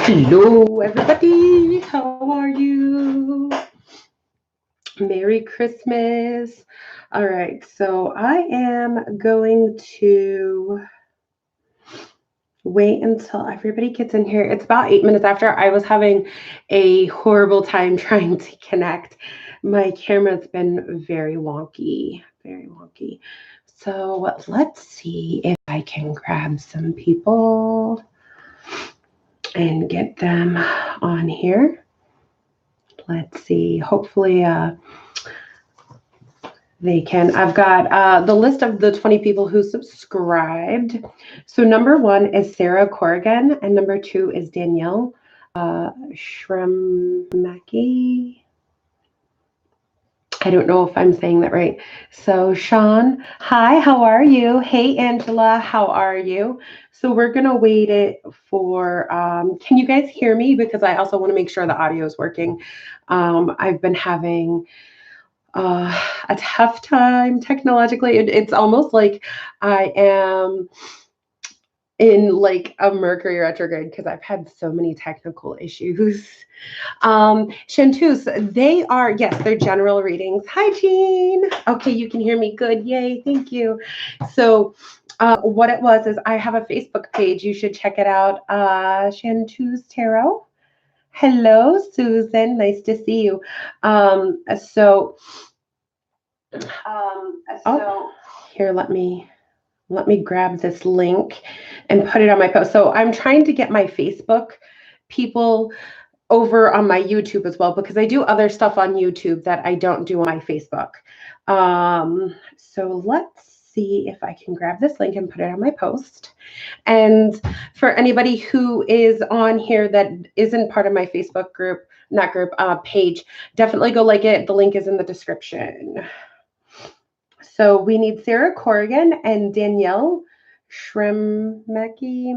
Hello, everybody. How are you? Merry Christmas. All right, so I am going to wait until everybody gets in here. It's about 8 minutes after. I was having a horrible time trying to connect. My camera's been very wonky, very wonky. So let's see if I can grab some people and get them on here. Let's see. Hopefully, they can. I've got the list of the 20 people who subscribed. So number one is Sarah Corrigan, and number two is Danielle Shremacki. I don't know if I'm saying that right. So Sean, hi, how are you? Hey, Angela, how are you? So we're going to wait it for, can you guys hear me? Because I also want to make sure the audio is working. I've been having a tough time technologically. It's almost like I am in like a Mercury retrograde because I've had so many technical issues. Chanteuse, they are, yes, they're general readings. Hi, Jean. Okay, you can hear me good. Yay, thank you. So what it was is I have a Facebook page. You should check it out. Chanteuse Tarot. Hello, Susan. Nice to see you. Oh, here, let me grab this link and put it on my post. So I'm trying to get my Facebook people over on my YouTube as well, because I do other stuff on YouTube that I don't do on my Facebook. So let's see if I can grab this link and put it on my post. And for anybody who is on here that isn't part of my Facebook group, not group, page, definitely go like it. The link is in the description. So we need Sarah Corrigan and Danielle Shremacki.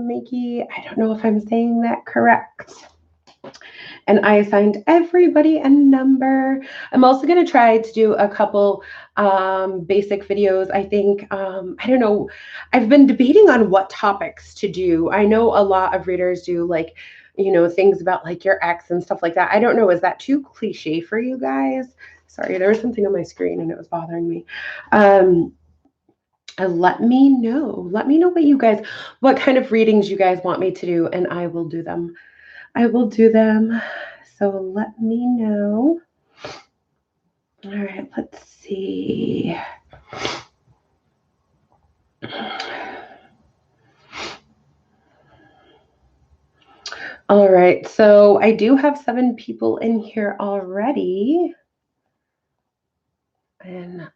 I don't know if I'm saying that correct. And I assigned everybody a number. I'm also going to try to do a couple basic videos. I think, I don't know, I've been debating on what topics to do. I know a lot of readers do like, things about like your ex and stuff like that. I don't know, is that too cliche for you guys? Sorry, there was something on my screen and it was bothering me. Let me know. Let me know what kind of readings you guys want me to do, and I will do them. So let me know. All right, let's see. All right, so I do have 7 people in here already. And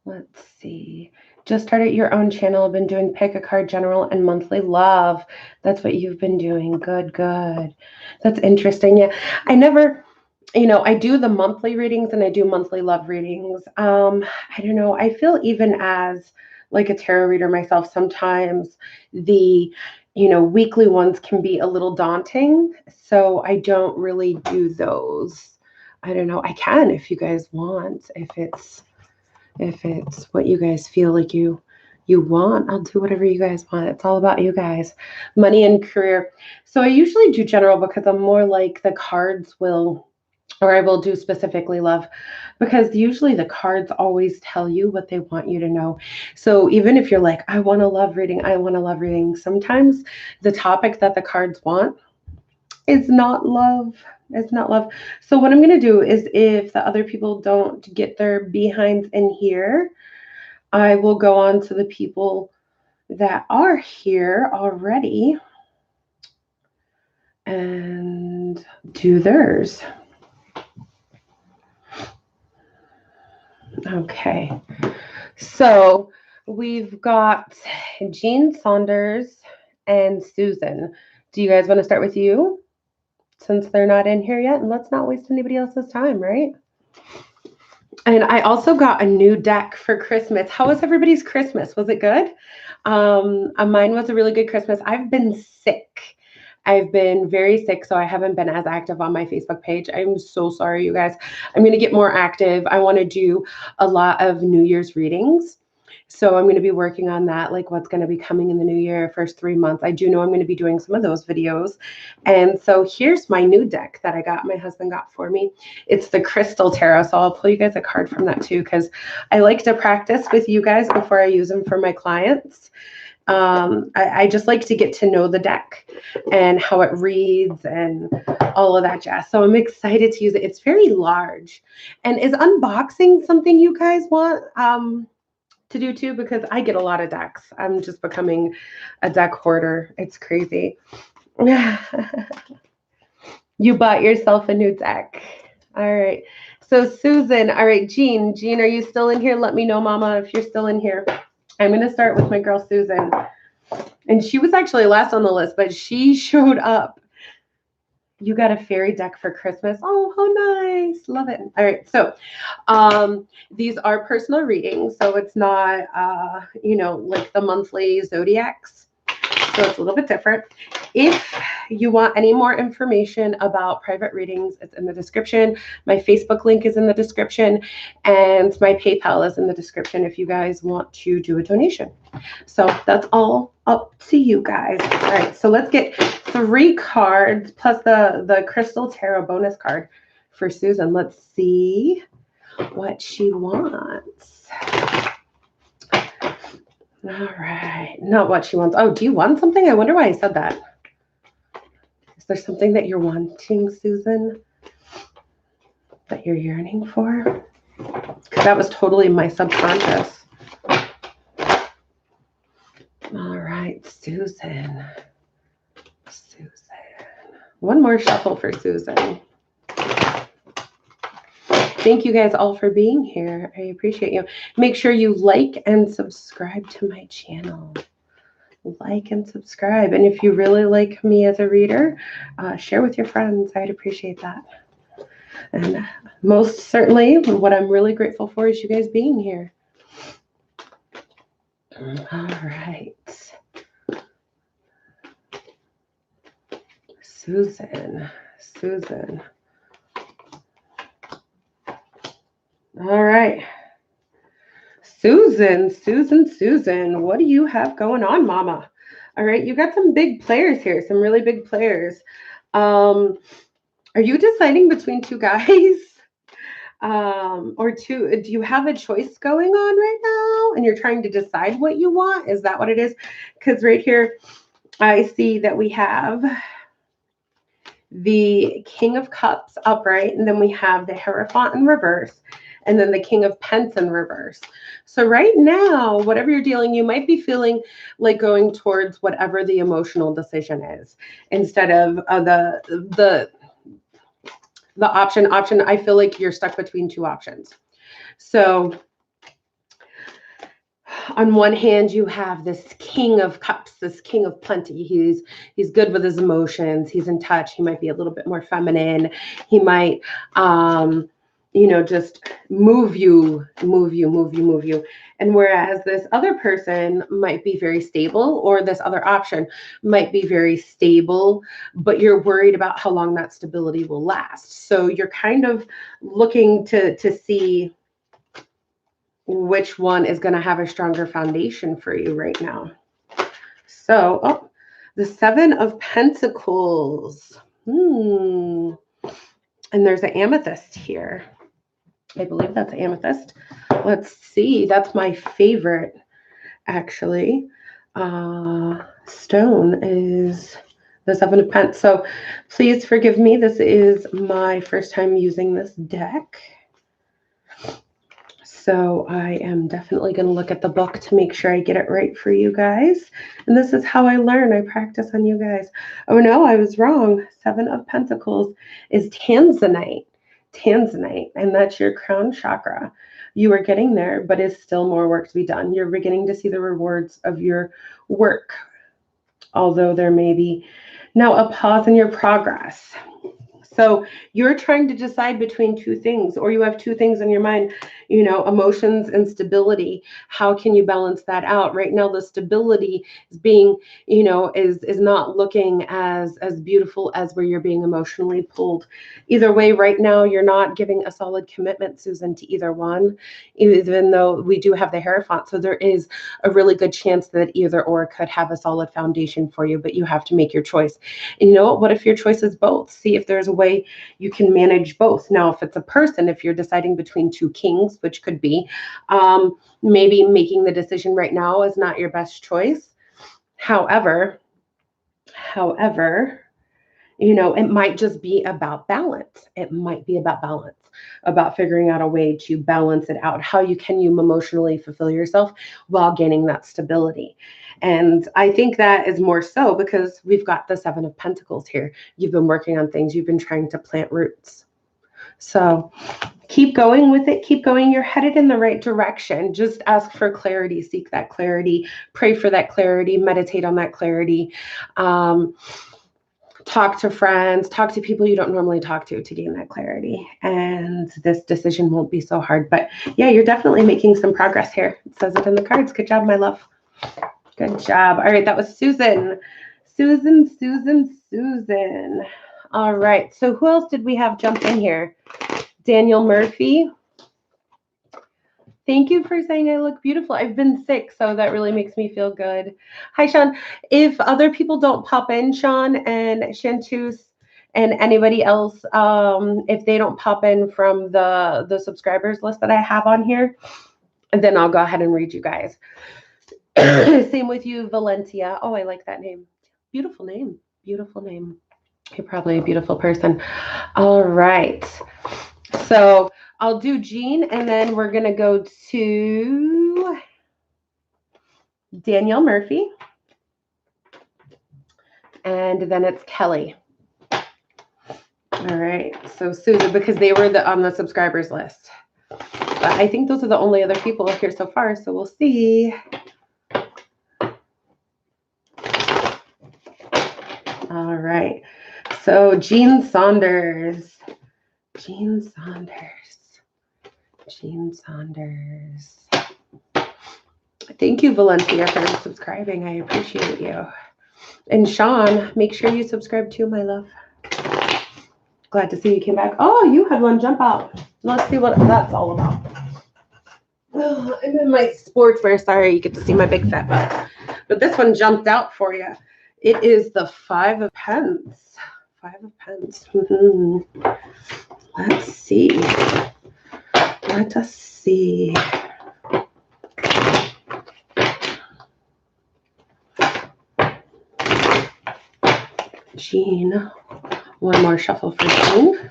let's see. Just started your own channel. I've been doing pick a card general and monthly love. That's what you've been doing. Good. That's interesting. Yeah, I never, I do the monthly readings and I do monthly love readings. I don't know. I feel even as like a tarot reader myself, sometimes the, weekly ones can be a little daunting. So I don't really do those. I don't know. I can if you guys want, if it's what you guys feel like you want. I'll do whatever you guys want. It's all about you guys. Money and career. So I usually do general because I'm more like the cards will, or I will do specifically love, because usually the cards always tell you what they want you to know. So even if you're like, I want a love reading, sometimes the topic that the cards want is not love. It's not love. So what I'm going to do is, if the other people don't get their behinds in here, I will go on to the people that are here already and do theirs. Okay. So we've got Jean Saunders and Susan. Do you guys want to start with you, since they're not in here yet? And let's not waste anybody else's time, right? And I also got a new deck for Christmas. How was everybody's Christmas? Was it good? Mine was a really good Christmas. I've been sick. I've been very sick, so I haven't been as active on my Facebook page. I'm so sorry, you guys. I'm going to get more active. I want to do a lot of New Year's readings. So I'm going to be working on that, like what's going to be coming in the new year, first 3 months. I do know I'm going to be doing some of those videos. And so here's my new deck that my husband got for me. It's the Crystal Tarot. So I'll pull you guys a card from that too, because I like to practice with you guys before I use them for my clients. I just like to get to know the deck and how it reads and all of that jazz. So I'm excited to use it. It's very large. And is unboxing something you guys want to do too? Because I get a lot of decks. I'm just becoming a deck hoarder. It's crazy. You bought yourself a new deck. All right. So Susan, all right, Jean, are you still in here? Let me know, Mama, if you're still in here. I'm going to start with my girl, Susan. And she was actually last on the list, but she showed up. You got a fairy deck for Christmas. Oh, how nice. Love it. All right. So these are personal readings. So it's not, like the monthly zodiacs. So it's a little bit different. If you want any more information about private readings, it's in the description. My Facebook link is in the description, and my PayPal is in the description if you guys want to do a donation. So that's all up to you guys. All right, so let's get 3 cards plus the Crystal Tarot bonus card for Susan. Let's see what she wants. All right, not what she wants. Oh, do you want something? I wonder why I said that. Is there something that you're wanting, Susan, that you're yearning for? That was totally my subconscious. All right, Susan. One more shuffle for Susan. Thank you guys all for being here. I appreciate you. Make sure you like and subscribe to my channel. Like and subscribe. And if you really like me as a reader, share with your friends. I'd appreciate that. And most certainly, what I'm really grateful for is you guys being here. All right. Susan. All right. Susan, what do you have going on, Mama? All right, you got some big players here, some really big players. Are you deciding between 2 guys? Or 2? Do you have a choice going on right now and you're trying to decide what you want? Is that what it is? Because right here, I see that we have the King of Cups upright, and then we have the Hierophant in reverse, and then the King of Pence in reverse. So right now, whatever you're dealing, you might be feeling like going towards whatever the emotional decision is instead of the option. I feel like you're stuck between 2 options. So on one hand, you have this King of Cups, this King of Plenty. He's good with his emotions. He's in touch. He might be a little bit more feminine. He might, just move you. And whereas this other person might be very stable, or this other option might be very stable, but you're worried about how long that stability will last. So you're kind of looking to see which one is going to have a stronger foundation for you right now. So, the 7 of Pentacles. And there's an amethyst here. I believe that's amethyst. Let's see. That's my favorite, actually. Stone is the 7 of Pentacles. So please forgive me. This is my first time using this deck. So I am definitely going to look at the book to make sure I get it right for you guys. And this is how I learn. I practice on you guys. Oh, no, I was wrong. 7 of Pentacles is Tanzanite. And that's your crown chakra. You are getting there, but it's still more work to be done. You're beginning to see the rewards of your work, although there may be now a pause in your progress. So you're trying to decide between 2 things, or you have 2 things in your mind. emotions and stability. How can you balance that out? Right now, the stability is being, is not looking as beautiful as where you're being emotionally pulled. Either way, right now, you're not giving a solid commitment, Susan, to either one, even though we do have the Hierophant. So there is a really good chance that either or could have a solid foundation for you, but you have to make your choice. And you know what if your choice is both? See if there's a way you can manage both. Now, if it's a person, if you're deciding between two kings, which could be, maybe making the decision right now is not your best choice. However, it might just be about balance. It might be about balance, about figuring out a way to balance it out. How can you emotionally fulfill yourself while gaining that stability? And I think that is more so because we've got the Seven of Pentacles here. You've been working on things. You've been trying to plant roots. So keep going with it. Keep going. You're headed in the right direction. Just ask for clarity. Seek that clarity. Pray for that clarity. Meditate on that clarity. Talk to friends, talk to people you don't normally talk to gain that clarity. And this decision won't be so hard. But yeah, you're definitely making some progress here. It says it in the cards. Good job, my love. Good job. All right, that was Susan. Susan. All right, so who else did we have jump in here? Daniel Murphy. Thank you for saying I look beautiful. I've been sick, so that really makes me feel good. Hi, Sean. If other people don't pop in, Sean and Chantus and anybody else, if they don't pop in from the subscribers list that I have on here, then I'll go ahead and read you guys. Same with you, Valentia. Oh, I like that name. Beautiful name. Beautiful name. You're probably a beautiful person. All right. So I'll do Jean, and then we're going to go to Danielle Murphy. And then it's Kelly. All right. So Susan, because they were on the subscribers list. But I think those are the only other people here so far. So we'll see. All right. So Jean Saunders. Thank you, Valencia, for subscribing. I appreciate you. And Sean, make sure you subscribe too, my love. Glad to see you came back. Oh, you had one jump out. Let's see what that's all about. Oh, I'm in my sportswear. Sorry, you get to see my big fat butt. But this one jumped out for you. It is the Five of Pence. Let's see. Let us see. Jean. One more shuffle for Jean.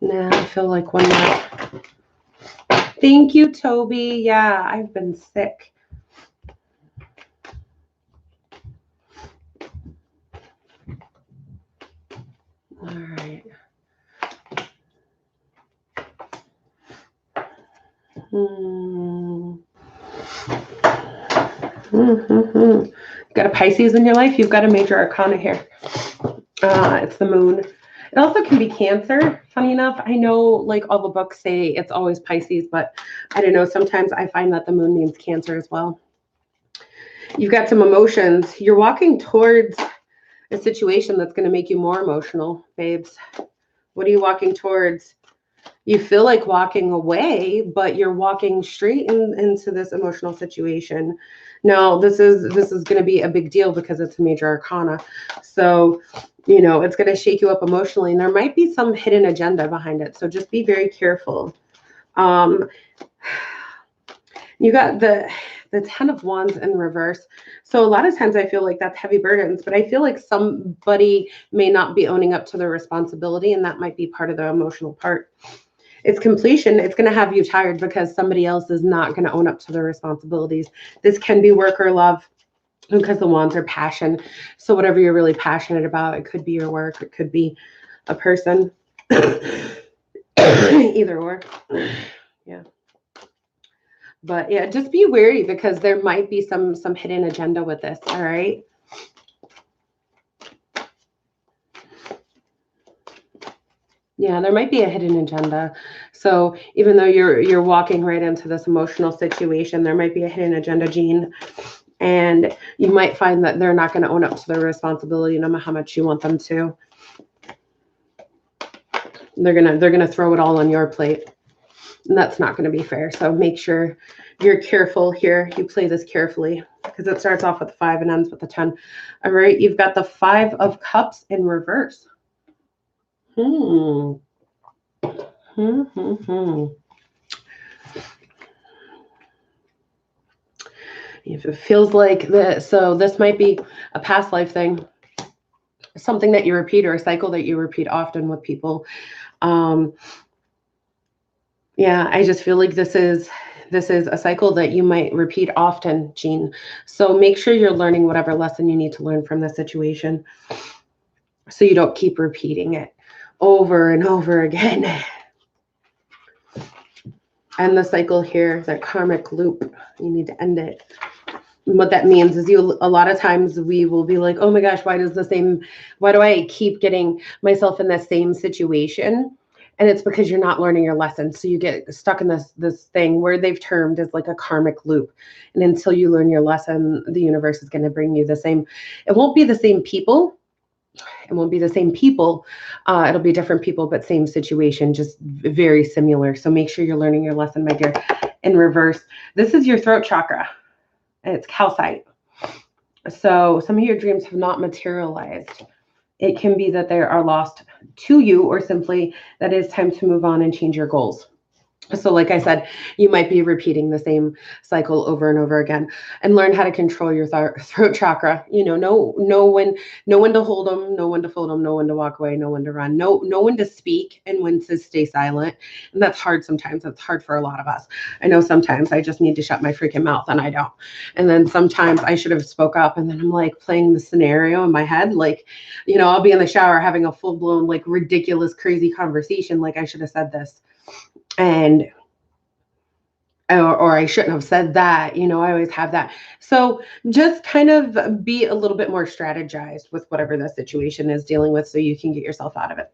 Nah, I feel like one more. Thank you, Toby. Yeah, I've been sick. All right. Got a Pisces in your life? You've got a major arcana here. It's the moon. It also can be Cancer, funny enough. I know like all the books say it's always Pisces, but I don't know. Sometimes I find that the moon means Cancer as well. You've got some emotions. You're walking towards a situation that's going to make you more emotional, babes. What are you walking towards? You feel like walking away, but you're walking straight into this emotional situation. Now, this is going to be a big deal because it's a major arcana. So, it's going to shake you up emotionally, and there might be some hidden agenda behind it. So just be very careful. You got the Ten of Wands in reverse. So a lot of times I feel like that's heavy burdens, but I feel like somebody may not be owning up to their responsibility, and that might be part of the emotional part. It's completion. It's going to have you tired because somebody else is not going to own up to their responsibilities. This can be work or love because the wands are passion. So whatever you're really passionate about, it could be your work. It could be a person. Either or. Yeah. But yeah, just be wary because there might be some hidden agenda with this. All right. Yeah, there might be a hidden agenda. So even though you're walking right into this emotional situation, there might be a hidden agenda, Jean. And you might find that they're not going to own up to their responsibility no matter how much you want them to. They're gonna throw it all on your plate. And that's not going to be fair. So make sure you're careful here. You play this carefully because it starts off with the 5 and ends with the 10. All right, you've got the 5 of Cups in reverse. It feels like this. So this might be a past life thing, something that you repeat or a cycle that you repeat often with people. Yeah, I just feel like this is a cycle that you might repeat often, Jean. So make sure you're learning whatever lesson you need to learn from the situation so you don't keep repeating it over and over again. End the cycle here, that karmic loop. You need to end it. And what that means is a lot of times we will be like, oh my gosh, why do I keep getting myself in the same situation? And it's because you're not learning your lesson. So you get stuck in this thing where they've termed as like a karmic loop. And until you learn your lesson, the universe is going to bring you the same. It won't be the same people. It won't be the same people. It'll be different people, but same situation, just very similar. So make sure you're learning your lesson, my dear. In reverse, this is your throat chakra. And it's calcite. So some of your dreams have not materialized. It can be that they are lost to you, or simply that it's time to move on and change your goals. So like I said, you might be repeating the same cycle over and over again, and learn how to control your throat chakra. Know when to hold them, know when to fold them, know when to walk away, know when to run, know when to speak and when to stay silent. And that's hard sometimes. That's hard for a lot of us. I know sometimes I just need to shut my freaking mouth and I don't. And then sometimes I should have spoke up, and then I'm like playing the scenario in my head. Like, I'll be in the shower having a full blown, like ridiculous, crazy conversation. Like I should have said this. And or I shouldn't have said that. I always have that. So just kind of be a little bit more strategized with whatever the situation is dealing with so you can get yourself out of it.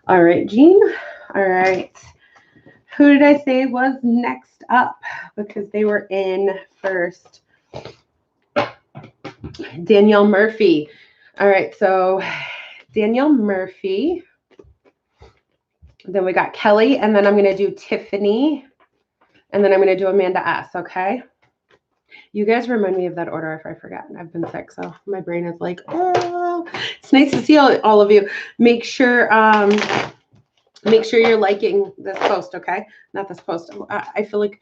All right, Jean. All right. Who did I say was next up? Because they were in first. Danielle Murphy. All right, so Danielle Murphy. Then we got Kelly, and then I'm going to do Tiffany, and then I'm going to do Amanda S., okay? You guys remind me of that order if I forget. I've been sick, so my brain is like, oh. It's nice to see all of you. Make sure you're liking this post, okay? Not this post. I feel like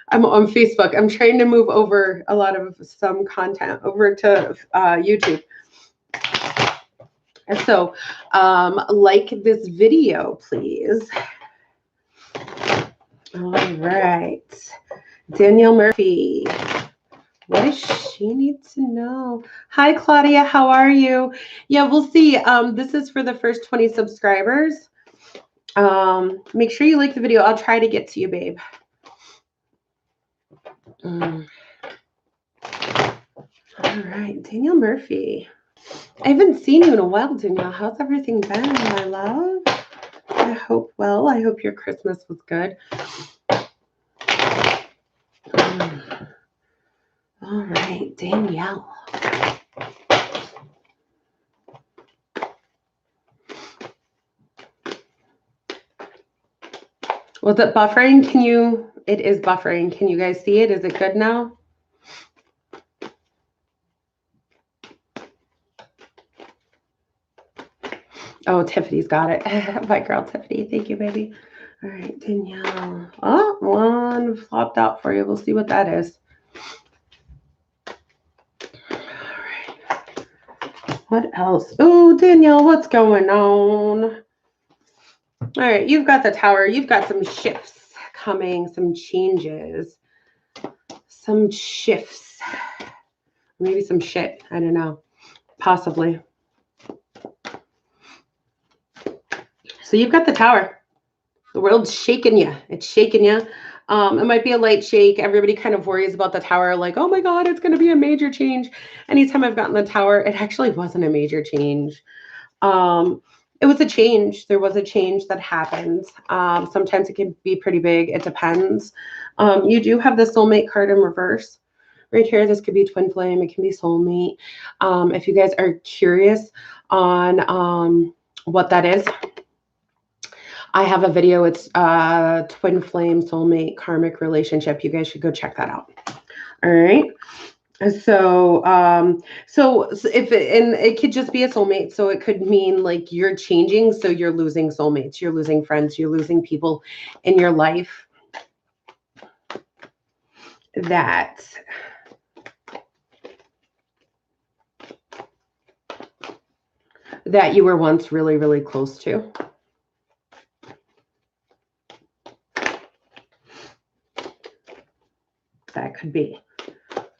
I'm on Facebook. I'm trying to move over a lot of some content over to YouTube. And so like this video, please. All right. Danielle Murphy. What does she need to know? Hi, Claudia. How are you? Yeah, we'll see. This is for the first 20 subscribers. Make sure you like the video. I'll try to get to you, babe. All right. Danielle Murphy. I haven't seen you in a while, Danielle. How's everything been, my love? I hope well. I hope your Christmas was good. All right, Danielle. Was it buffering? It is buffering. Can you guys see it? Is it good now? Oh, Tiffany's got it. My girl, Tiffany. Thank you, baby. All right, Danielle. Oh, one flopped out for you. We'll see what that is. All right. What else? Oh, Danielle, what's going on? All right, you've got the Tower. You've got some shifts coming, some changes, some shifts. Maybe some shit. I don't know. Possibly. So you've got the Tower. The world's shaking you. It's shaking you. It might be a light shake. Everybody kind of worries about the Tower, like, oh my God, it's going to be a major change. Anytime I've gotten the Tower, it actually wasn't a major change. it was a change. There was a change that happens. Sometimes it can be pretty big. It depends. You do have the soulmate card in reverse right here. This could be twin flame. It can be soulmate. If you guys are curious on what that is, I have a video. It's twin flame soulmate karmic relationship. You guys should go check that out. All right. So, if and it could just be a soulmate. So it could mean like you're changing. So you're losing soulmates, you're losing friends, you're losing people in your life that you were once really, really close to. That could be.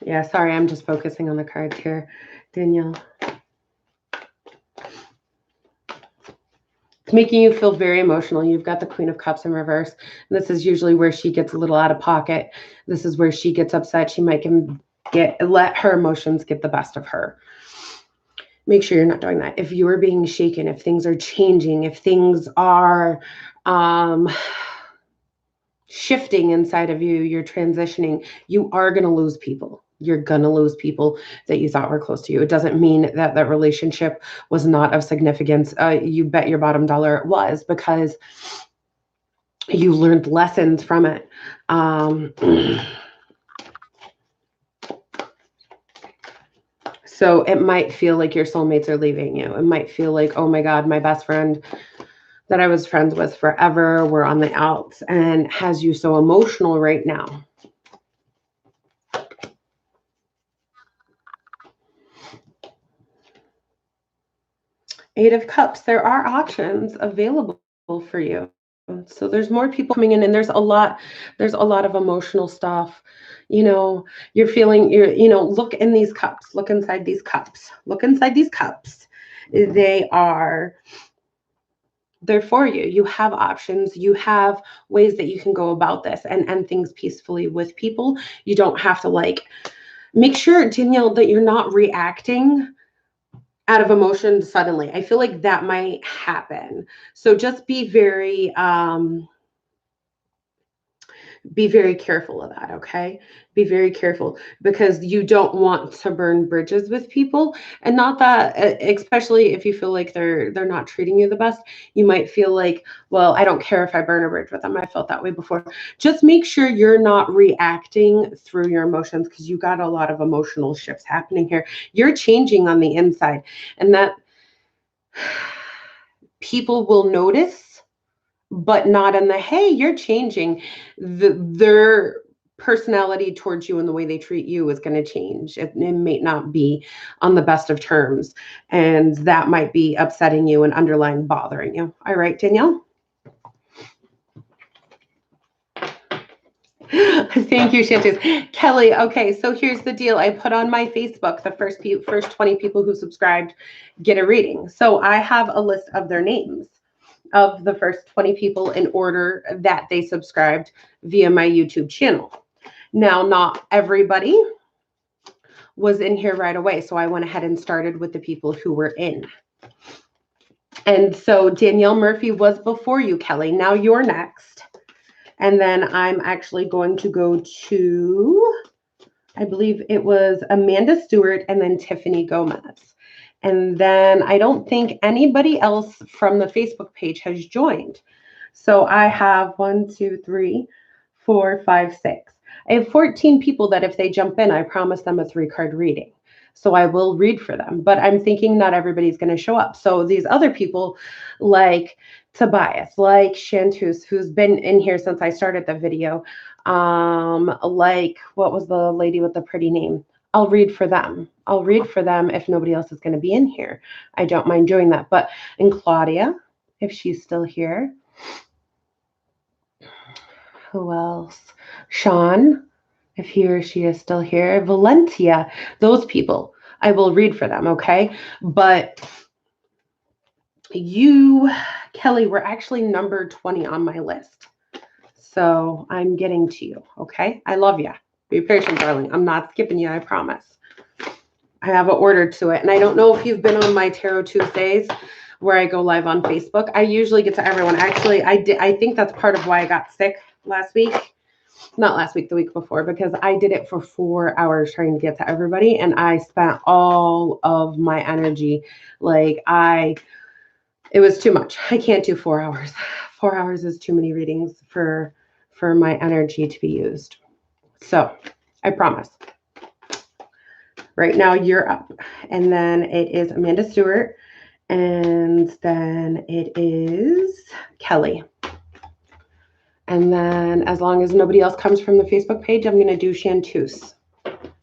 Yeah, sorry, I'm just focusing on the cards here, Danielle. It's making you feel very emotional. You've got the Queen of Cups in reverse. And this is usually where she gets a little out of pocket. This is where she gets upset. She might let her emotions get the best of her. Make sure you're not doing that. If you are being shaken, if things are changing, if things are shifting inside of you, you're transitioning, you are going to lose people. You're going to lose people that you thought were close to you. It doesn't mean that that relationship was not of significance. You bet your bottom dollar it was, because you learned lessons from it. So it might feel like your soulmates are leaving you. It might feel like, oh my God, my best friend that I was friends with forever, we're on the outs, and has you so emotional right now. Eight of Cups, there are options available for you. So there's more people coming in, and there's a lot of emotional stuff. You're feeling, look in these cups, look inside these cups, look inside these cups. They're for you. You have options. You have ways that you can go about this and end things peacefully with people. You don't have to make sure, Danielle, that you're not reacting out of emotion suddenly. I feel like that might happen. So just be very careful of that, okay? Be very careful, because you don't want to burn bridges with people. And not that, especially if you feel like they're not treating you the best, you might feel like, well, I don't care if I burn a bridge with them. I felt that way before. Just make sure you're not reacting through your emotions, because you got a lot of emotional shifts happening here. You're changing on the inside, and that people will notice, but not in the, hey, you're changing. Their personality towards you and the way they treat you is going to change. It may not be on the best of terms, and that might be upsetting you and underlying bothering you. All right, Danielle? Thank you, Shantus. Kelly, okay, so here's the deal. I put on my Facebook, the first 20 people who subscribed get a reading. So I have a list of their names, of the first 20 people, in order that they subscribed via my YouTube channel. Now, not everybody was in here right away, so I went ahead and started with the people who were in. And so Danielle Murphy was before you, Kelly. Now you're next. And then I'm actually going to go to, I believe it was Amanda Stewart and then Tiffany Gomez. And then I don't think anybody else from the Facebook page has joined. So I have 1, 2, 3, 4, 5, 6. I have 14 people that if they jump in, I promise them a 3-card reading. So I will read for them, but I'm thinking not everybody's going to show up. So these other people, like Tobias, like Shantus, who's been in here since I started the video, like, what was the lady with the pretty name? I'll read for them. I'll read for them if nobody else is going to be in here. I don't mind doing that. And Claudia, if she's still here. Who else? Sean, if he or she is still here. Valencia, those people, I will read for them, okay? But you, Kelly, were actually number 20 on my list. So I'm getting to you, okay? I love you. Be patient, darling. I'm not skipping you, I promise. I have an order to it. And I don't know if you've been on my Tarot Tuesdays where I go live on Facebook. I usually get to everyone. Actually, I think that's part of why I got sick last week. Not last week, the week before, because I did it for 4 hours trying to get to everybody, and I spent all of my energy. It was too much. I can't do 4 hours. 4 hours is too many readings for my energy to be used. So I promise. Right now you're up. And then it is Amanda Stewart. And then it is Kelly. And then as long as nobody else comes from the Facebook page, I'm going to do Chanteuse.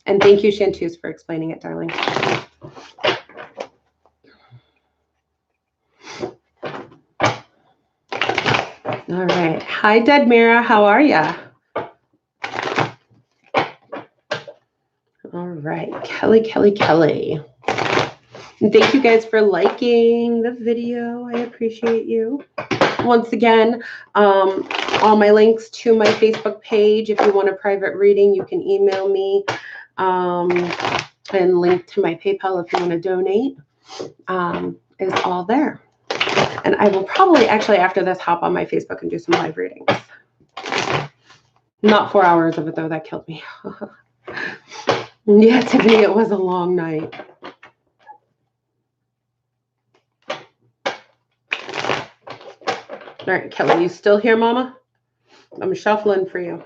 And thank you, Chanteuse, for explaining it, darling. All right. Hi, Dead Mira. How are ya? All right. Kelly. And thank you guys for liking the video. I appreciate you. Once again, all my links to my Facebook page. If you want a private reading, you can email me. And link to my PayPal if you want to donate is all there. And I will probably actually after this hop on my Facebook and do some live readings. Not 4 hours of it though, that killed me. Yeah, Tiffany, it was a long night. All right, Kelly, you still here, Mama? I'm shuffling for you.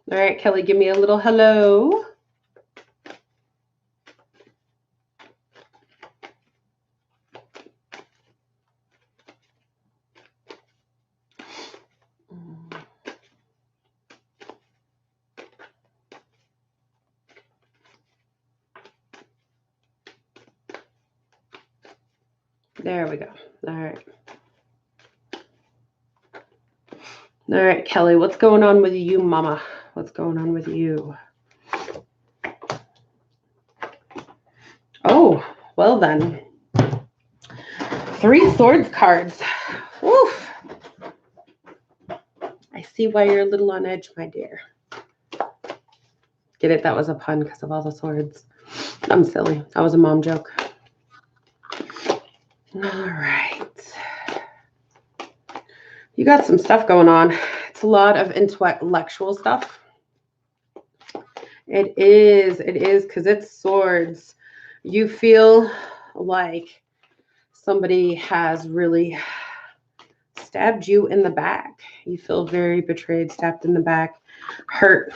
All right, Kelly, give me a little hello. There we go. All right. All right, Kelly, what's going on with you, Mama? What's going on with you? Oh, well then. 3 Swords cards. Woof. I see why you're a little on edge, my dear. Get it? That was a pun because of all the swords. I'm silly. That was a mom joke. All right. You got some stuff going on. It's a lot of intellectual stuff. It is because it's swords. You feel like somebody has really stabbed you in the back. You feel very betrayed, stabbed in the back, hurt,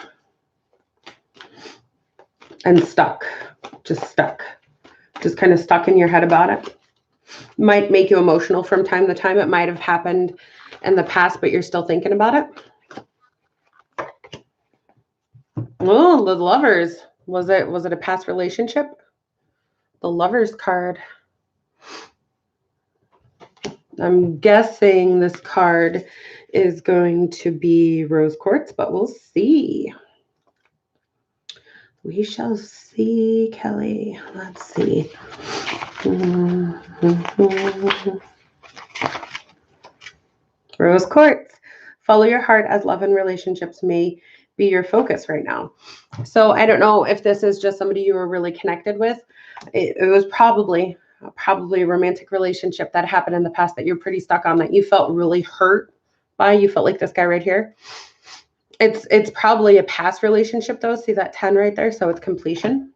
and stuck. Just kind of stuck in your head about it. Might make you emotional from time to time. It might have happened in the past, but you're still thinking about it. Oh, the Lovers. Was it a past relationship? The Lovers card. I'm guessing this card is going to be Rose Quartz, but we'll see. We shall see, Kelly. Let's see. Rose Quartz. Follow your heart as love and relationships may be your focus right now. So I don't know if this is just somebody you were really connected with. It was probably a romantic relationship that happened in the past that you're pretty stuck on, that you felt really hurt by. You felt like this guy right here. It's probably a past relationship though. See that 10 right there? So it's completion.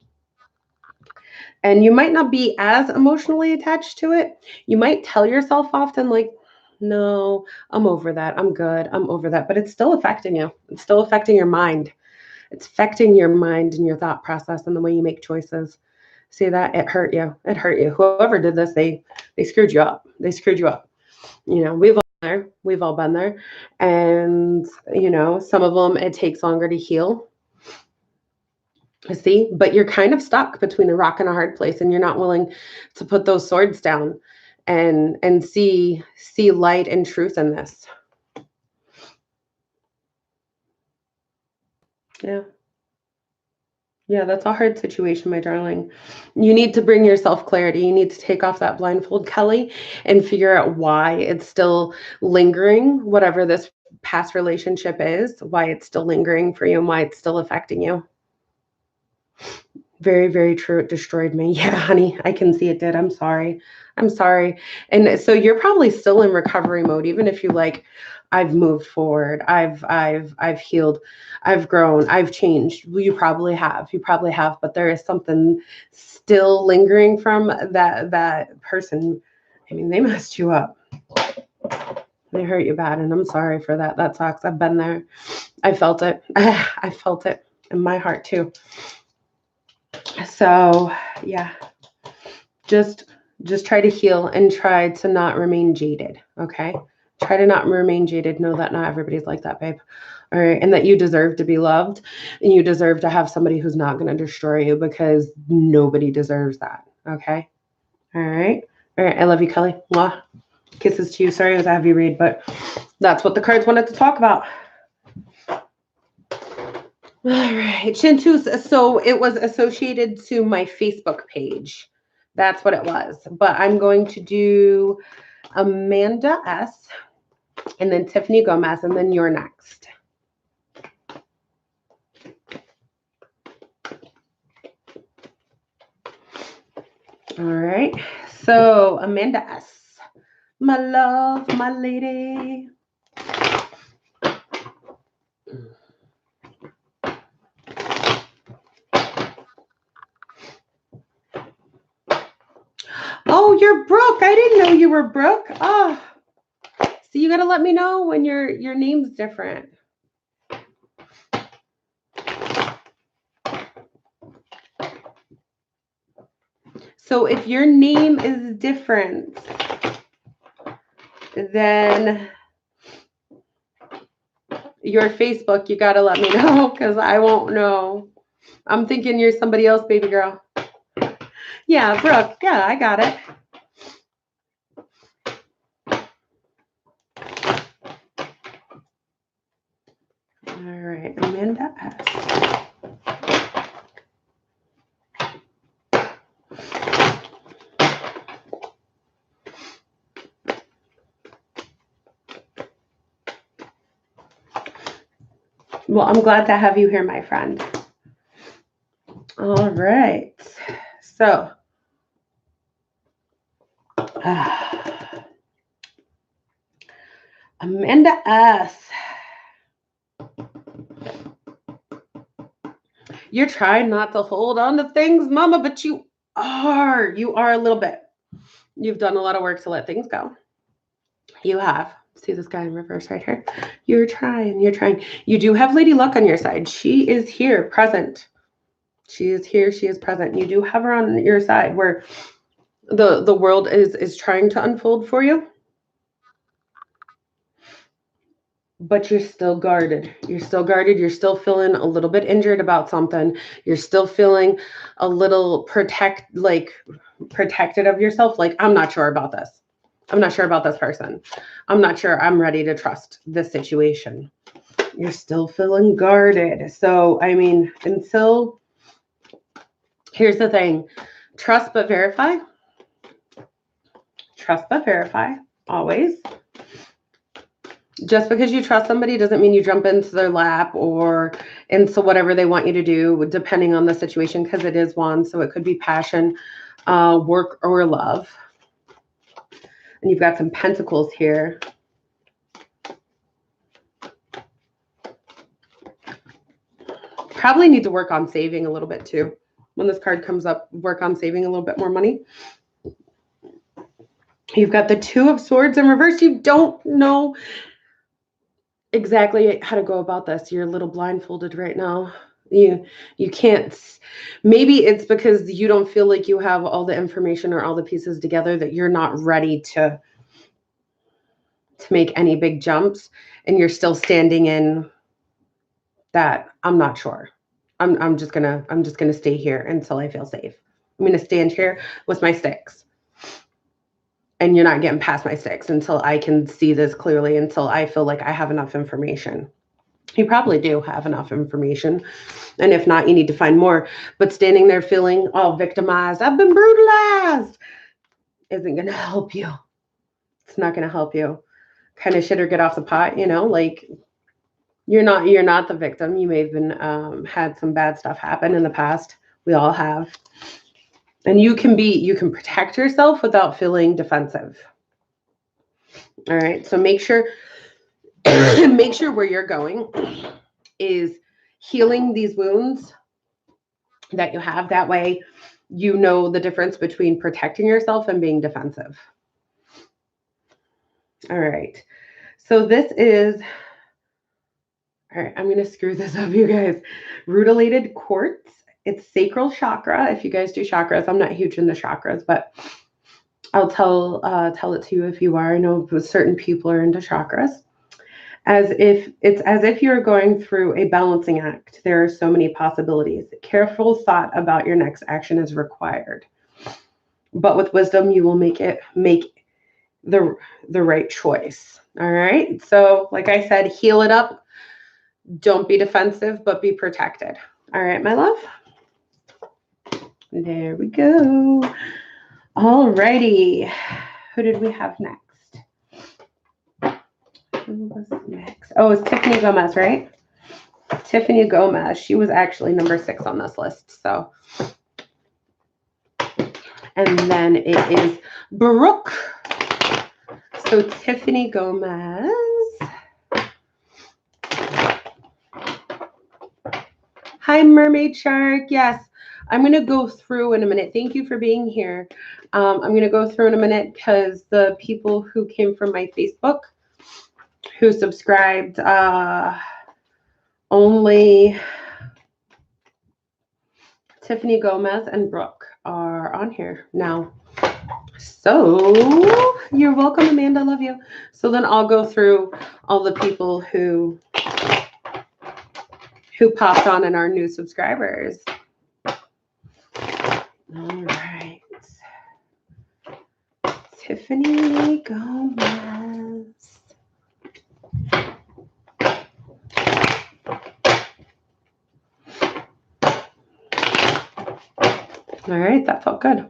And you might not be as emotionally attached to it. You might tell yourself often like, no, I'm over that. I'm good. I'm over that. But it's still affecting you. It's still affecting your mind. It's affecting your mind and your thought process and the way you make choices. See that? It hurt you. It hurt you. Whoever did this, they screwed you up. They screwed you up. You know, we've all been there. And, you know, some of them, it takes longer to heal. See, but you're kind of stuck between a rock and a hard place, and you're not willing to put those swords down and see light and truth in this. Yeah. Yeah, that's a hard situation, my darling. You need to bring yourself clarity. You need to take off that blindfold, Kelly, and figure out why it's still lingering, whatever this past relationship is, why it's still lingering for you and why it's still affecting you. Very, very true. It destroyed me. Yeah, honey, I can see it did. I'm sorry. I'm sorry. And so you're probably still in recovery mode, even if you like, I've moved forward. I've healed. I've grown. I've changed. Well, you probably have. You probably have, but there is something still lingering from that person. I mean, they messed you up. They hurt you bad, and I'm sorry for that. That sucks. I've been there. I felt it. I felt it in my heart too. So, yeah, just just try to heal and try to not remain jaded, okay? Try to not remain jaded. Know that not everybody's like that, babe. All right, and that you deserve to be loved and you deserve to have somebody who's not going to destroy you because nobody deserves that, okay? All right. All right, I love you, Kelly. Mwah. Kisses to you. Sorry it was a heavy read, but that's what the cards wanted to talk about. All right, Chintus. So it was associated to my Facebook page. That's what it was. But I'm going to do Amanda S. and then Tiffany Gomez, and then you're next. All right. So Amanda S. My love, my lady. Oh, you're Brooke. I didn't know you were Brooke. Oh, so you got to let me know when your name's different. So if your name is different, then your Facebook, you got to let me know because I won't know. I'm thinking you're somebody else, baby girl. Yeah, Brooke. Yeah, I got it. All right, Amanda S. Well, I'm glad to have you here, my friend. All right. So, Amanda S. You're trying not to hold on to things, mama, but you are. You are a little bit. You've done a lot of work to let things go. You have. See this guy in reverse right here? You're trying. You're trying. You do have Lady Luck on your side. She is here, present. She is here. She is present. You do have her on your side where the world is trying to unfold for you, but you're still guarded. You're still guarded. You're still feeling a little bit injured about something. You're still feeling a little protected of yourself. Like, I'm not sure about this. I'm not sure about this person. I'm not sure I'm ready to trust this situation. You're still feeling guarded. So, I mean, until here's the thing, trust but verify. Trust but verify, always. Just because you trust somebody doesn't mean you jump into their lap or into whatever they want you to do, depending on the situation, because it is one. So it could be passion, work, or love. And you've got some pentacles here. Probably need to work on saving a little bit too. When this card comes up, work on saving a little bit more money. You've got the Two of Swords in reverse. You don't know exactly how to go about this. You're a little blindfolded right now. You can't. Maybe it's because you don't feel like you have all the information or all the pieces together that you're not ready to make any big jumps, and you're still standing in that. I'm not sure. I'm just gonna stay here until I feel safe. I'm gonna stand here with my sticks, and you're not getting past my sticks until I can see this clearly. Until I feel like I have enough information. You probably do have enough information. And if not, you need to find more. But standing there feeling all victimized, I've been brutalized, isn't going to help you. It's not going to help you. Kind of shit or get off the pot, like you're not the victim. You may have been had some bad stuff happen in the past. We all have. And you can protect yourself without feeling defensive. All right. So make sure make sure where you're going is healing these wounds that you have. That way, you know the difference between protecting yourself and being defensive. All right. So this is, all right, I'm going to screw this up, you guys. Rutilated quartz. It's sacral chakra. If you guys do chakras, I'm not huge in the chakras, but I'll tell it to you if you are. I know certain people are into chakras. As if you're going through a balancing act. There are so many possibilities. Careful thought about your next action is required. But with wisdom, you will make the right choice. All right. So, like I said, heal it up. Don't be defensive, but be protected. All right, my love. There we go. All righty. Who did we have next? Who was next? Oh, it's Tiffany Gomez, right? Tiffany Gomez. She was actually number 6 on this list. So, and then it is Brooke. So Tiffany Gomez. Hi, Mermaid Shark. Yes, I'm going to go through in a minute. Thank you for being here. I'm going to go through in a minute because the people who came from my Facebook, who subscribed, only Tiffany Gomez and Brooke are on here now. So you're welcome, Amanda. Love you. So then I'll go through all the people who popped on and are new subscribers. All right. Tiffany Gomez. All right, that felt good.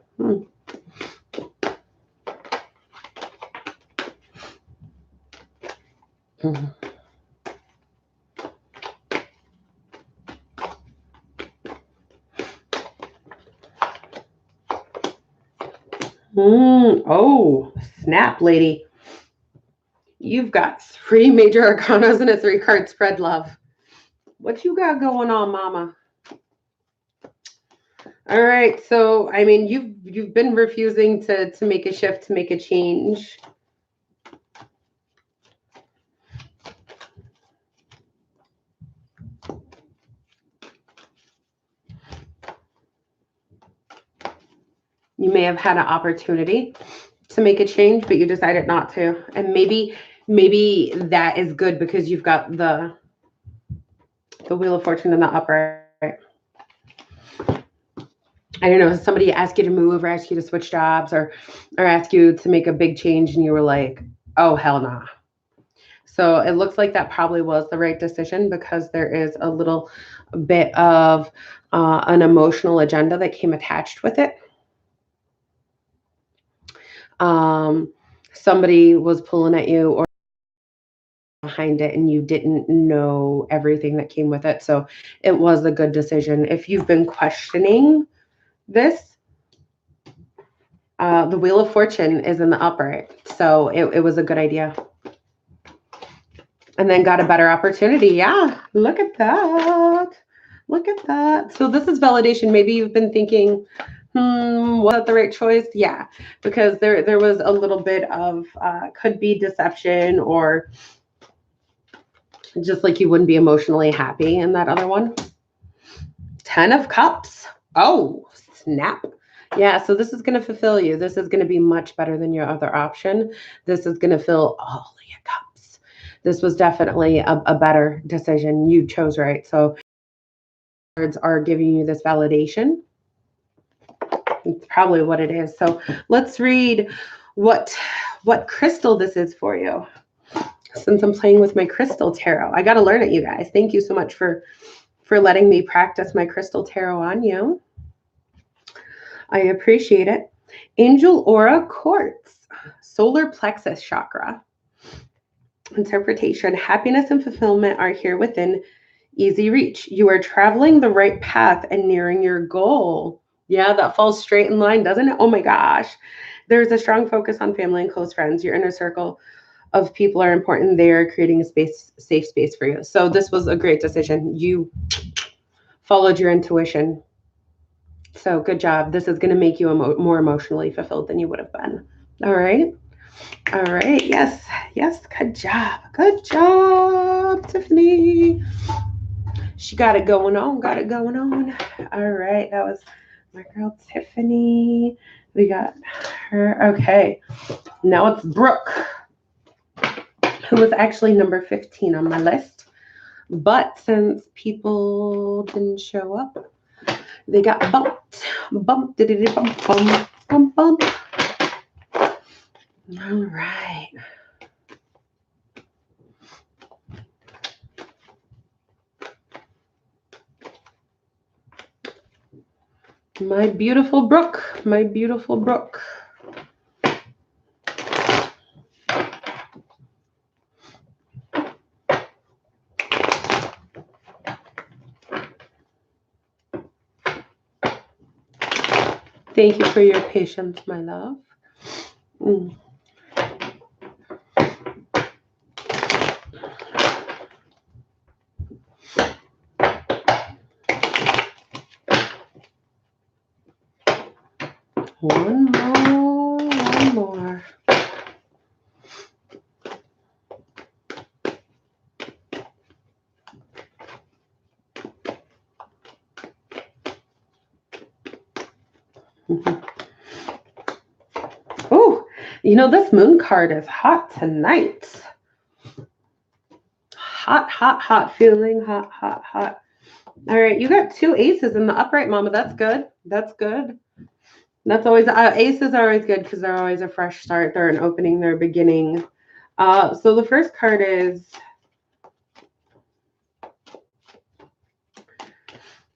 Oh, snap, lady. You've got 3 major arcanas and a 3-card spread, love. What you got going on, mama? All right. So, I mean, you've been refusing to make a shift, to make a change. You may have had an opportunity to make a change, but you decided not to. And maybe that is good because you've got the Wheel of Fortune in the upright. I don't know, somebody asked you to move or asked you to switch jobs or ask you to make a big change and you were like, oh, hell nah. So it looks like that probably was the right decision because there is a little bit of an emotional agenda that came attached with it. Somebody was pulling at you or behind it and you didn't know everything that came with it. So it was a good decision. If you've been questioning this, the Wheel of Fortune is in the upright. So it was a good idea. And then got a better opportunity. Yeah, look at that. Look at that. So this is validation. Maybe you've been thinking, was that the right choice? Yeah, because there was a little bit of could be deception or just like you wouldn't be emotionally happy in that other one. 10 of Cups. Oh, snap. Yeah, so this is going to fulfill you. This is going to be much better than your other option. This is going to fill all your cups. This was definitely a better decision. You chose right. So cards are giving you this validation. It's probably what it is. So let's read what crystal this is for you. since I'm playing with my crystal tarot. I got to learn it, you guys. Thank you so much for letting me practice my crystal tarot on you. I appreciate it. Angel Aura Quartz, solar plexus chakra. Interpretation: happiness and fulfillment are here within easy reach. You are traveling the right path and nearing your goal. Yeah, that falls straight in line, doesn't it? Oh my gosh. There's a strong focus on family and close friends. Your inner circle of people are important. They are creating a safe space for you. So this was a great decision. You followed your intuition. So good job. This is going to make you more emotionally fulfilled than you would have been. All right. All right. Yes. Yes. Good job. Good job, Tiffany. She got it going on. Got it going on. All right. That was my girl, Tiffany. We got her. Okay. Now it's Brooke, who was actually number 15 on my list. But since people didn't show up, they got bumped. Bump, bump, bump, bump, bump. All right. My beautiful Brooke. My beautiful Brooke. Thank you for your patience, my love. One more. Oh, this moon card is hot tonight. Hot, hot, hot. Feeling hot, hot, hot. All right, you got 2 aces in the upright, mama. That's good. That's good. That's always, aces are always good because they're always a fresh start. They're an opening, they're a beginning. So the first card is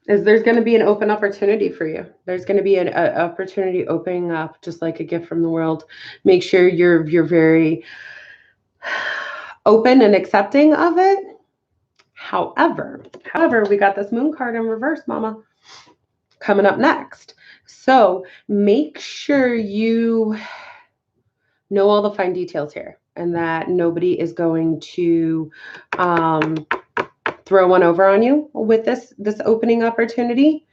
there's going to be an open opportunity for you. There's going to be an opportunity opening up, just like a gift from the world. Make sure you're very open and accepting of it. However, we got this moon card in reverse, mama, coming up next. So make sure you know all the fine details here and that nobody is going to throw one over on you with this opening opportunity.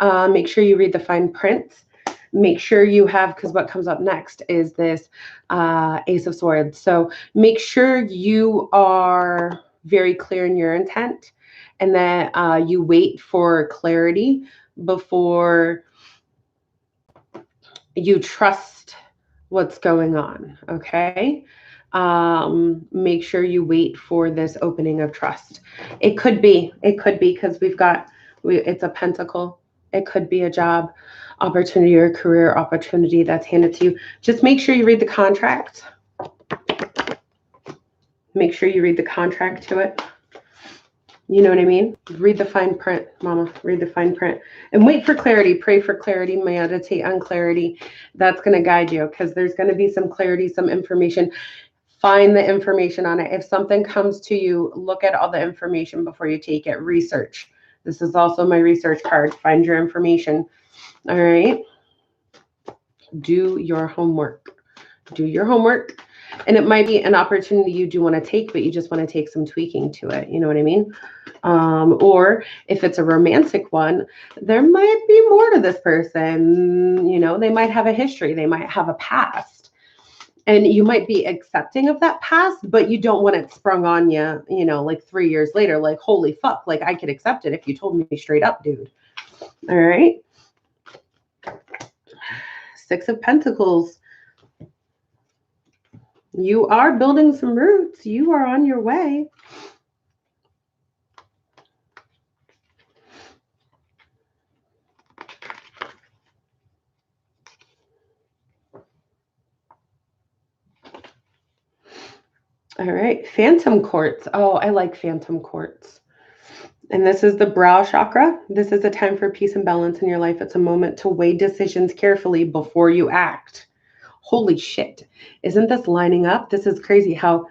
Make sure you read the fine print. Make sure you have, because what comes up next is this Ace of Swords. So make sure you are very clear in your intent and that you wait for clarity before you trust what's going on, okay? Make sure you wait for this opening of trust. It could be because it's a pentacle. It could be a job opportunity or a career opportunity that's handed to you. Just make sure you read the contract. Make sure you read the contract to it. You know what I mean? Read the fine print, mama. Read the fine print. And wait for clarity. Pray for clarity. Meditate on clarity. That's going to guide you because there's going to be some clarity, some information. Find the information on it. If something comes to you, look at all the information before you take it. Research. This is also my research card. Find your information. All right. Do your homework. Do your homework. And it might be an opportunity you do want to take, but you just want to take some tweaking to it. You know what I mean? Or if it's a romantic one, there might be more to this person. They might have a history. They might have a past. And you might be accepting of that past, but you don't want it sprung on you, like 3 years later, like, holy fuck, like I could accept it if you told me straight up, dude. All right. 6 of Pentacles. You are building some roots. You are on your way. All right. Phantom quartz. Oh, I like phantom quartz. And this is the brow chakra. This is a time for peace and balance in your life. It's a moment to weigh decisions carefully before you act. Holy shit. Isn't this lining up? This is crazy how,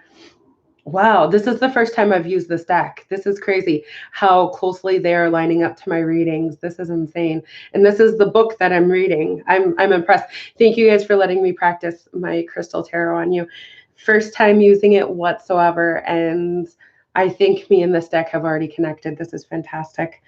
wow, this is the first time I've used this deck. This is crazy how closely they are lining up to my readings. This is insane. And this is the book that I'm reading. I'm impressed. Thank you guys for letting me practice my crystal tarot on you. First time using it whatsoever. And I think me and this deck have already connected. This is fantastic.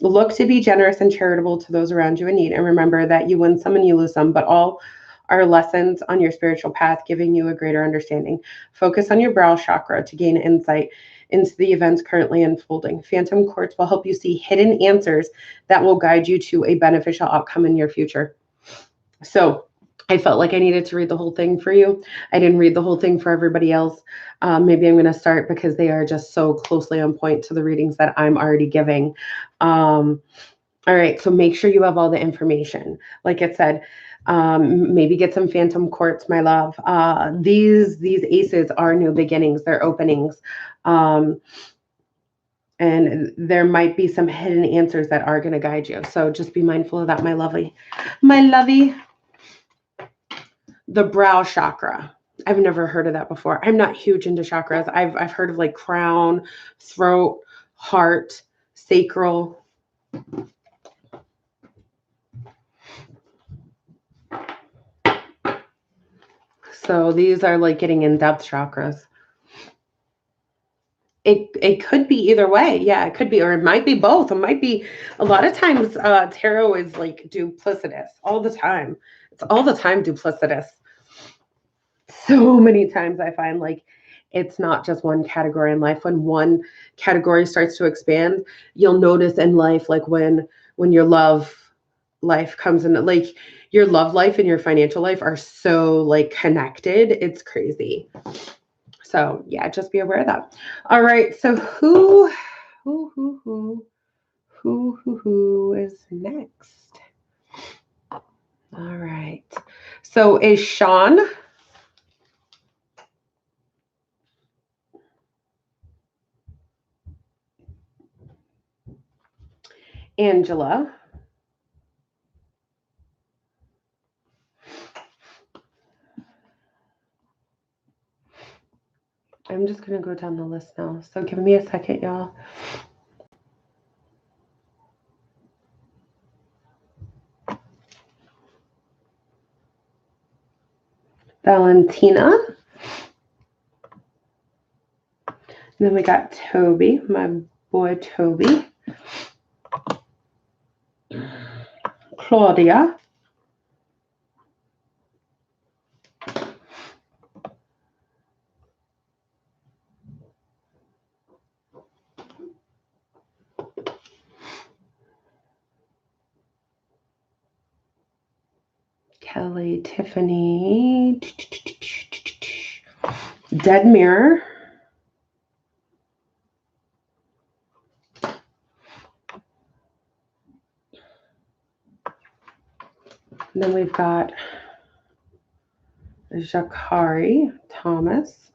Look to be generous and charitable to those around you in need. And remember that you win some and you lose some, but all are lessons on your spiritual path, giving you a greater understanding. Focus on your brow chakra to gain insight into the events currently unfolding. Phantom quartz will help you see hidden answers that will guide you to a beneficial outcome in your future. So I felt like I needed to read the whole thing for you. I didn't read the whole thing for everybody else. Maybe I'm going to start because they are just so closely on point to the readings that I'm already giving. All right, so make sure you have all the information. Like it said, maybe get some phantom quartz, my love. These aces are new beginnings. They're openings. And there might be some hidden answers that are going to guide you. So just be mindful of that, my lovey. My lovey. The brow chakra. I've never heard of that before. I'm not huge into chakras. I've heard of like crown, throat, heart, sacral. So these are like getting in-depth chakras. It could be either way. Yeah, it could be, or it might be both. It might be a lot of times tarot is like duplicitous all the time. It's all the time duplicitous. So many times I find like it's not just one category in life. When one category starts to expand, you'll notice in life, like when your love life comes in, like your love life and your financial life are so like connected. It's crazy. So yeah, just be aware of that. All right. So who is next? All right. So is Sean? Angela? I'm just going to go down the list now. So give me a second, y'all. Valentina. And then we got Toby, my boy Toby. Claudia. Kelly, Tiffany. Dead Mirror. And then we've got Jakari Thomas.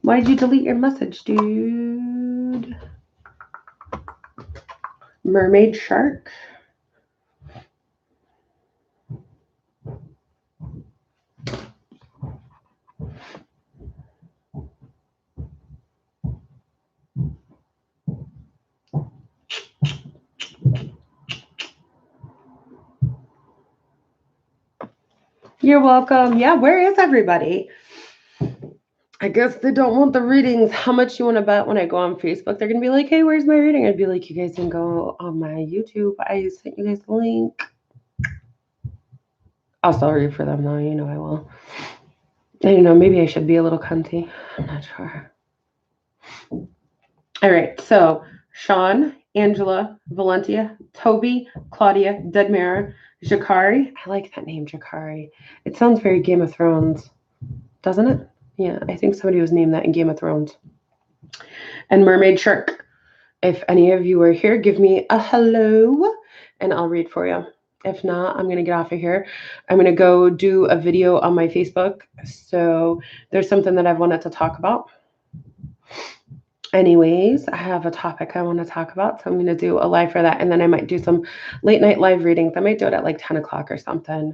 Why did you delete your message, dude? Mermaid Shark. You're welcome. Yeah, where is everybody? I guess they don't want the readings. How much you want to bet when I go on Facebook? They're going to be like, hey, where's my reading? I'd be like, you guys can go on my YouTube. I sent you guys the link. I'll still read for them though. You know I will. And, you know, maybe I should be a little cunty. I'm not sure. All right. So Sean, Angela, Valentia, Toby, Claudia, Dead Mirror, Jakari. I like that name, Jakari. It sounds very Game of Thrones, doesn't it? Yeah, I think somebody was named that in Game of Thrones. And Mermaid Shark. If any of you are here, give me a hello and I'll read for you. If not, I'm going to get off of here. I'm going to go do a video on my Facebook. So there's something that I've wanted to talk about. Anyways, I have a topic I want to talk about. So I'm going to do a live for that. And then I might do some late night live readings. I might do it at like 10 o'clock or something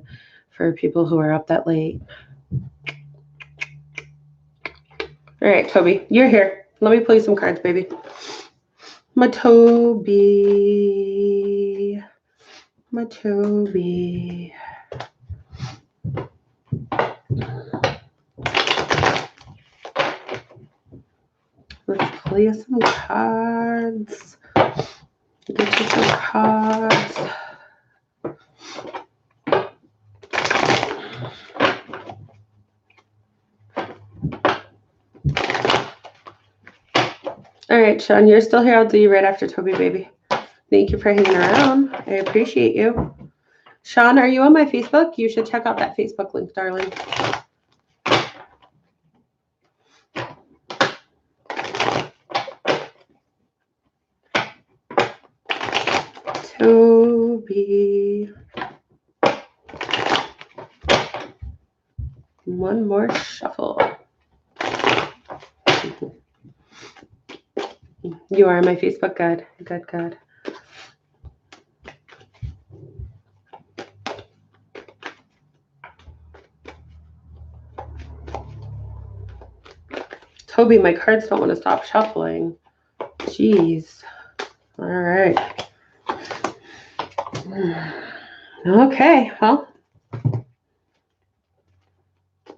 for people who are up that late. All right, Toby, you're here. Let me play some cards, baby. My Toby. My Toby. Let's play some cards. Get you some cards. All right, Sean, you're still here. I'll do you right after Toby, baby. Thank you for hanging around. I appreciate you. Sean, are you on my Facebook? You should check out that Facebook link, darling. Toby. One more shuffle. You are on my Facebook. Good, good, good. Toby, my cards don't want to stop shuffling. Jeez. All right. Okay, well,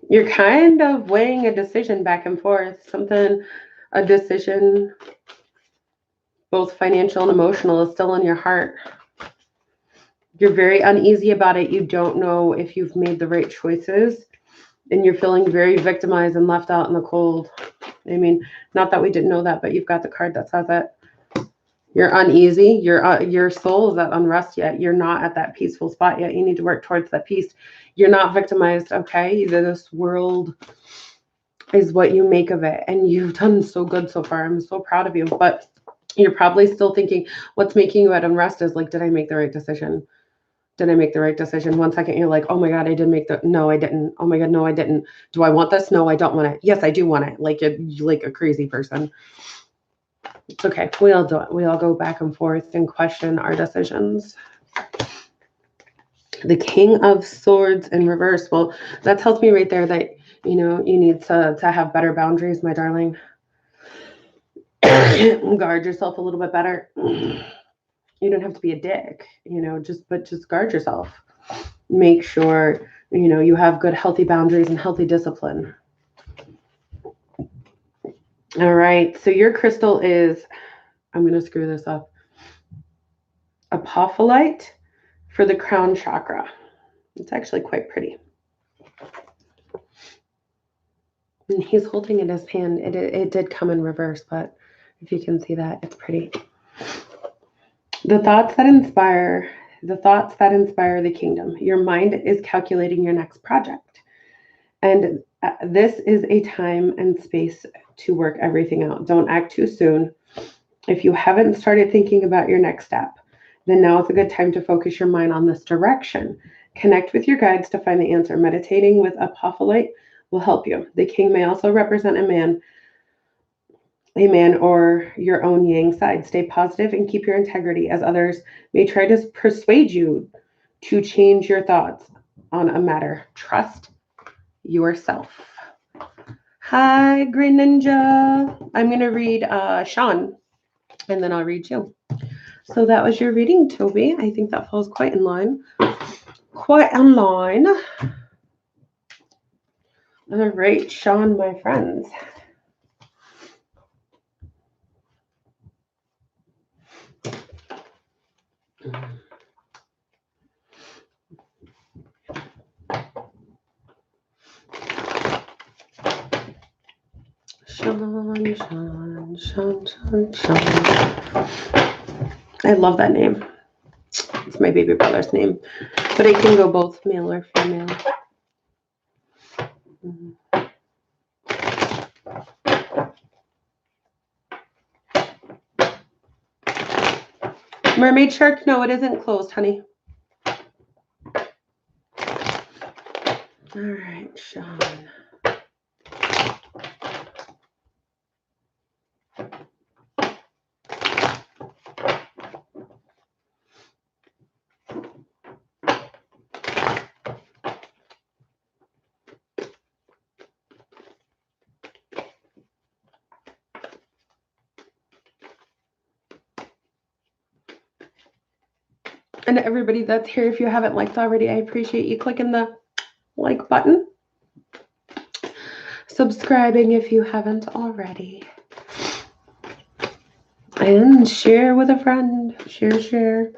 you're kind of weighing a decision back and forth. A decision, both financial and emotional, is still in your heart. You're very uneasy about it. You don't know if you've made the right choices, and you're feeling very victimized and left out in the cold. I mean, not that we didn't know that, but you've got the card that says it. You're uneasy. Your soul is at unrest yet. You're not at that peaceful spot yet. You need to work towards that peace. You're not victimized, okay? This world is what you make of it. And you've done so good so far. I'm so proud of you. But you're probably still thinking, what's making you at unrest is like, did I make the right decision? Did I make the right decision? 1 second, you're like, oh my God, no, I didn't. Oh my God, no, I didn't. Do I want this? No, I don't want it. Yes, I do want it. Like a crazy person. It's okay. We all do it. We all go back and forth and question our decisions. The King of Swords in reverse. Well, that tells me right there that, you need to have better boundaries, my darling. Guard yourself a little bit better. You don't have to be a dick, just guard yourself. Make sure, you have good, healthy boundaries and healthy discipline. All right. So your crystal is, I'm going to screw this up, apophyllite for the crown chakra. It's actually quite pretty. And he's holding it in his hand. It did come in reverse, but if you can see that, it's pretty. The thoughts that inspire the kingdom. Your mind is calculating your next project. And this is a time and space to work everything out. Don't act too soon. If you haven't started thinking about your next step, then now is a good time to focus your mind on this direction. Connect with your guides to find the answer. Meditating with apophyllite will help you. The king may also represent a man or your own yang side. Stay positive and keep your integrity, as others may try to persuade you to change your thoughts on a matter. Trust yourself. Hi, Green Ninja. I'm going to read Sean, and then I'll read you. So that was your reading, Toby. I think that falls quite in line. Quite in line. All right, Sean, my friends. Sean. I love that name. It's my baby brother's name, but it can go both male or female. Mermaid shark? No, it isn't closed, honey. All right, Sean. And everybody that's here, if you haven't liked already, I appreciate you clicking the like button. Subscribing if you haven't already. And share with a friend. Share.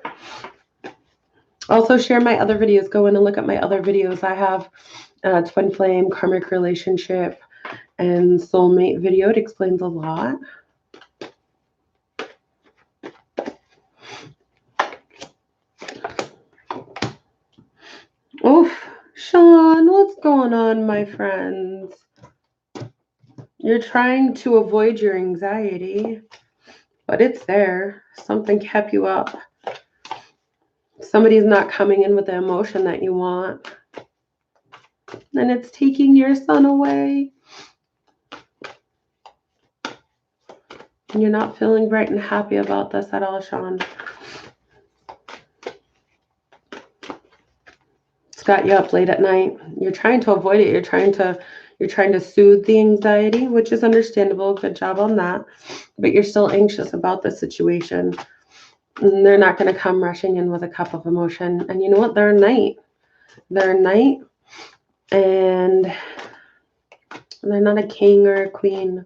Also share my other videos. Go in and look at my other videos. I have Twin Flame, Karmic Relationship, and Soulmate video. It explains a lot. Oof, Sean, what's going on, my friends? You're trying to avoid your anxiety, but it's there. Something kept you up. Somebody's not coming in with the emotion that you want. And it's taking your son away. And you're not feeling bright and happy about this at all, Sean. It's got you up late at night. You're trying to avoid it. You're trying to soothe the anxiety, which is understandable. Good job on that. But you're still anxious about the situation. And they're not going to come rushing in with a cup of emotion. And you know what? They're a knight. They're a knight. And they're not a king or a queen.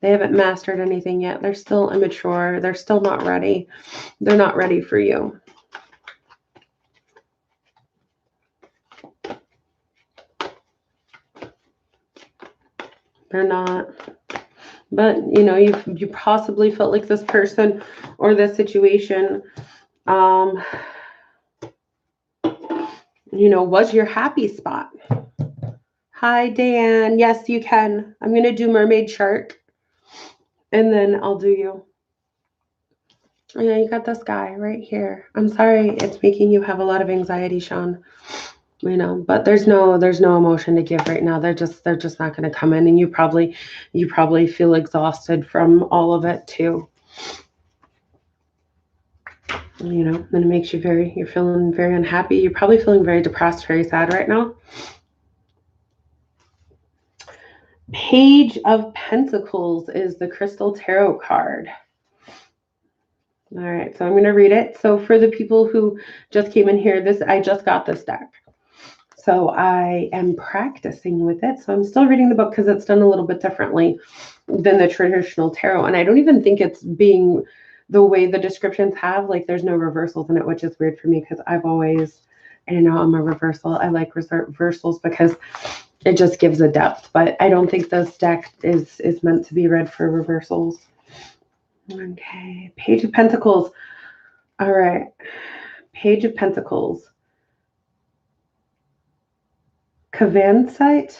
They haven't mastered anything yet. They're still immature. They're still not ready. They're not ready for you. They're not. But, you know, you possibly felt like this person or this situation, you know, was your happy spot. Hi, Dan. Yes, you can. I'm going to do Mermaid Shark. And then I'll do you. Yeah, you got this guy right here. I'm sorry it's making you have a lot of anxiety, Sean. You know, but there's no emotion to give right now. They're just not going to come in, and you probably feel exhausted from all of it too. You know, and it makes you're feeling very unhappy. You're probably feeling very depressed, very sad right now. Page of Pentacles is the Crystal Tarot card. All right, so I'm going to read it. So for the people who just came in here, I just got this deck. So I am practicing with it. So I'm still reading the book because it's done a little bit differently than the traditional tarot. And I don't even think it's being the way the descriptions have, like there's no reversals in it, which is weird for me because I've always, I know I'm a reversal. I like reversals because it just gives a depth, but I don't think this deck is meant to be read for reversals. Okay, Page of Pentacles. All right, Page of Pentacles. Kavansite,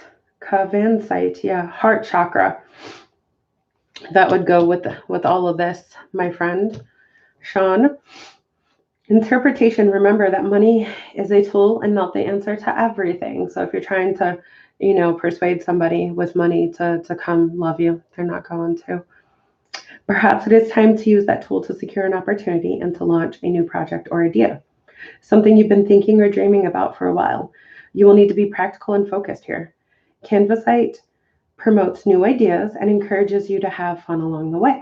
yeah, heart chakra. That would go with all of this, my friend, Sean. Interpretation, remember that money is a tool and not the answer to everything. So if you're trying to, you know, persuade somebody with money to come love you, they're not going to. Perhaps it is time to use that tool to secure an opportunity and to launch a new project or idea. Something you've been thinking or dreaming about for a while. You will need to be practical and focused here. Canvasite promotes new ideas and encourages you to have fun along the way.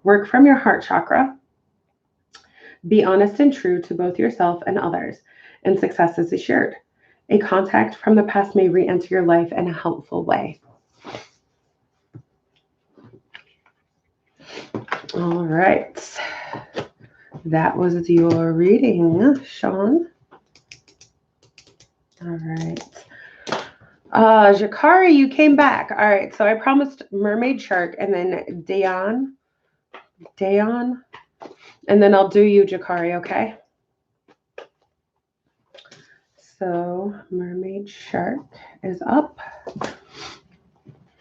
Work from your heart chakra. Be honest and true to both yourself and others, and success is assured. A contact from the past may re-enter your life in a helpful way. All right. That was your reading, Sean. All right. Jakari, you came back. All right. So I promised Mermaid Shark and then Dayon. And then I'll do you, Jakari, okay? So Mermaid Shark is up.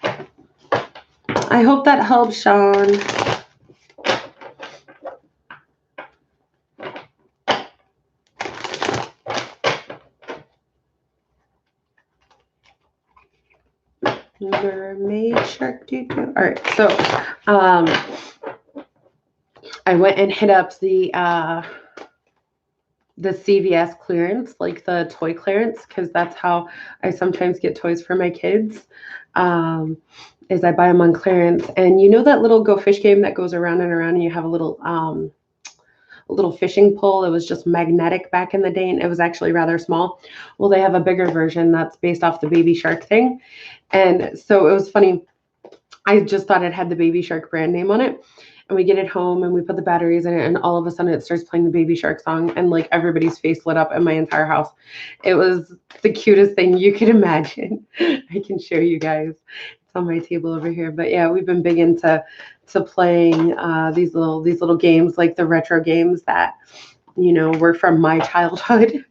I hope that helps, Sean. Mermaid shark doo doo. All right, so I went and hit up the CVS clearance, like the toy clearance, because that's how I sometimes get toys for my kids. Is I buy them on clearance, and you know that little Go Fish game that goes around and around, and you have a little fishing pole. It was just magnetic back in the day, and it was actually rather small. Well, they have a bigger version that's based off the Baby Shark thing, and so it was funny. I just thought it had the Baby Shark brand name on it. And we get it home and we put the batteries in it, and all of a sudden it starts playing the Baby Shark song, and like everybody's face lit up in my entire house. It was the cutest thing you could imagine. I can show you guys. It's on my table over here. But yeah, we've been big into playing these little games, like the retro games that were from my childhood.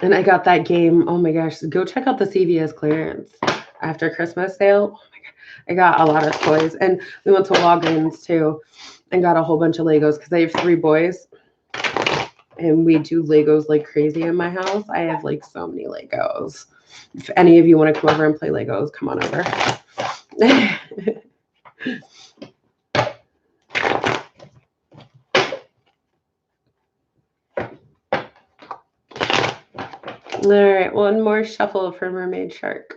And I got that game. Oh my gosh, go check out the CVS clearance after Christmas sale. Oh my god, I got a lot of toys, and we went to Walgreens too, and got a whole bunch of Legos because I have 3 boys, and we do Legos like crazy in my house. I have like so many Legos. If any of you want to come over and play Legos, come on over. All right, one more shuffle for Mermaid Shark.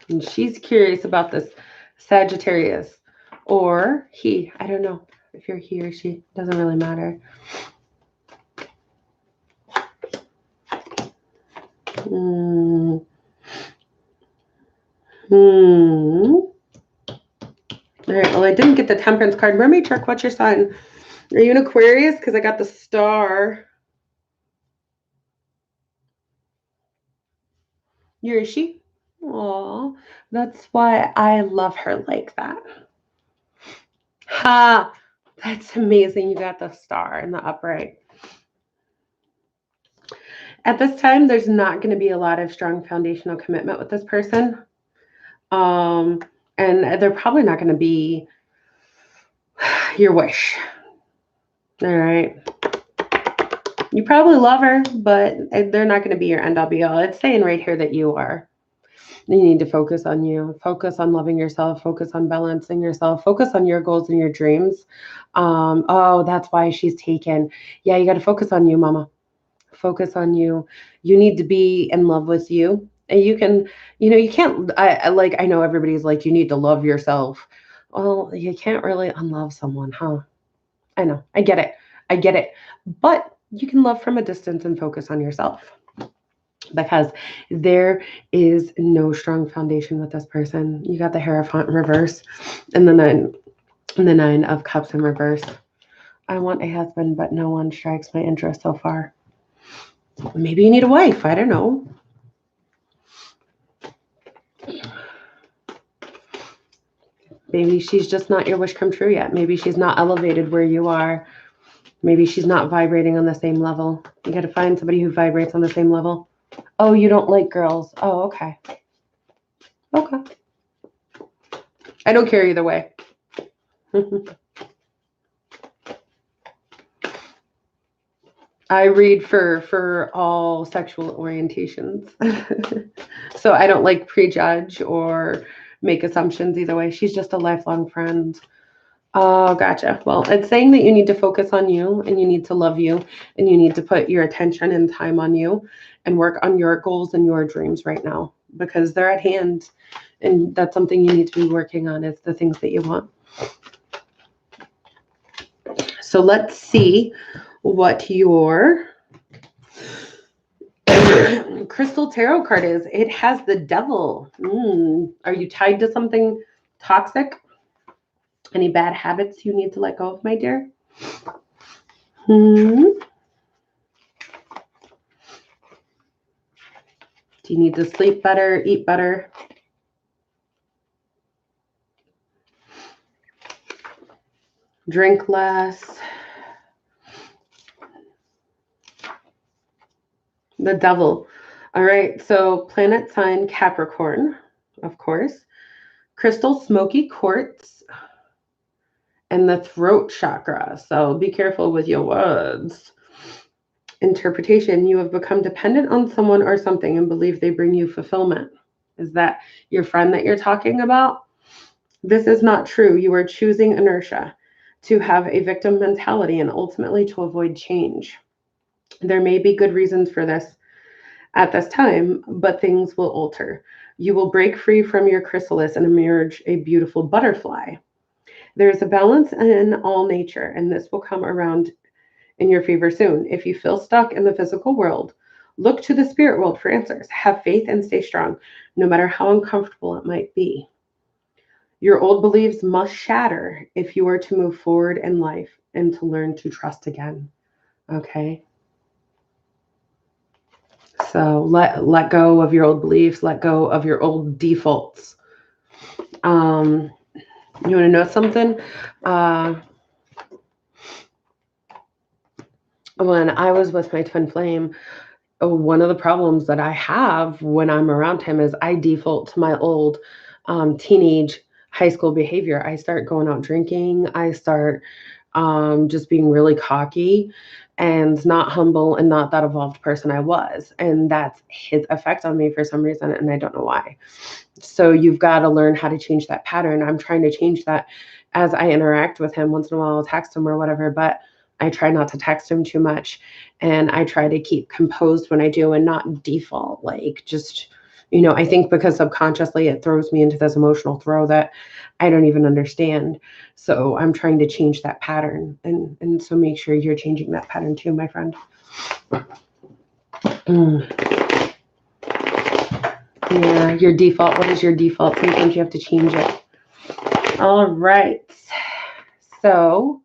And she's curious about this Sagittarius or he. I don't know if you're he or she. Doesn't really matter. Hmm. All right, well, I didn't get the Temperance card. Mermaid Shark, what's your sign? Are you an Aquarius? Because I got the star. You're a she? Aw, that's why I love her like that. Ha! That's amazing. You got the star in the upright. At this time, there's not going to be a lot of strong foundational commitment with this person. Um, and they're probably not going to be your wish. All right. You probably love her, but they're not going to be your end all be all. It's saying right here that you are. You need to focus on you, focus on loving yourself, focus on balancing yourself, focus on your goals and your dreams. Oh, that's why she's taken. Yeah, you got to focus on you, mama. Focus on you. You need to be in love with you. And you can, you can't, I know everybody's like, you need to love yourself. Well, you can't really unlove someone, huh? I know. I get it. I get it. But you can love from a distance and focus on yourself because there is no strong foundation with this person. You got the Hierophant in reverse and the nine of cups in reverse. I want a husband, but no one strikes my interest so far. Maybe you need a wife. I don't know. Maybe she's just not your wish come true yet. Maybe she's not elevated where you are. Maybe she's not vibrating on the same level. You got to find somebody who vibrates on the same level. Oh, you don't like girls. Oh, okay. Okay. I don't care either way. I read for all sexual orientations. So I don't like prejudge or make assumptions either way. She's just a lifelong friend. Oh, gotcha. Well, it's saying that you need to focus on you and you need to love you and you need to put your attention and time on you and work on your goals and your dreams right now because they're at hand. And that's something you need to be working on is the things that you want. So let's see what your crystal tarot card is. It has the devil. Are you tied to something toxic? Any bad habits you need to let go of, my dear? Do you need to sleep better, eat better? Drink less? The devil. All right, so planet sign Capricorn, of course, crystal smoky quartz, and the throat chakra. So be careful with your words. Interpretation, you have become dependent on someone or something and believe they bring you fulfillment. Is that your friend that you're talking about? This is not true. You are choosing inertia, to have a victim mentality, and ultimately to avoid change. There may be good reasons for this at this time, but things will alter. You will break free from your chrysalis and emerge a beautiful butterfly. There is a balance in all nature, and this will come around in your favor soon. If you feel stuck in the physical world, look to the spirit world for answers. Have faith and stay strong, no matter how uncomfortable it might be. Your old beliefs must shatter if you are to move forward in life and to learn to trust again. Okay? So let go of your old beliefs, let go of your old defaults. You want to know something? When I was with my twin flame, one of the problems that I have when I'm around him is I default to my old teenage high school behavior. I start going out drinking. I start just being really cocky and not humble and not that evolved person I was. And that's his effect on me for some reason. And I don't know why. So you've got to learn how to change that pattern. I'm trying to change that as I interact with him. Once in a while, I'll text him or whatever, but I try not to text him too much. And I try to keep composed when I do and not default, like just, I think because subconsciously it throws me into this emotional throw that I don't even understand. So I'm trying to change that pattern. And so make sure you're changing that pattern too, my friend. Yeah, your default. What is your default? Sometimes you have to change it. All right. So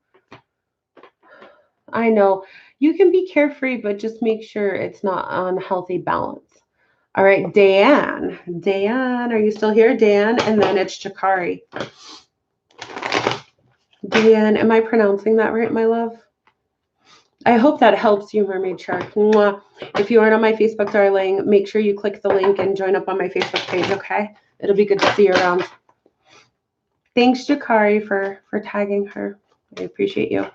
I know you can be carefree, but just make sure it's not unhealthy balance. All right, Dan. Dan, are you still here? Dan, and then it's Jakari. Dan, am I pronouncing that right, my love? I hope that helps you, Mermaid Shark. Mwah. If you aren't on my Facebook, darling, make sure you click the link and join up on my Facebook page, okay? It'll be good to see you around. Thanks, Jakari, for tagging her. I appreciate you.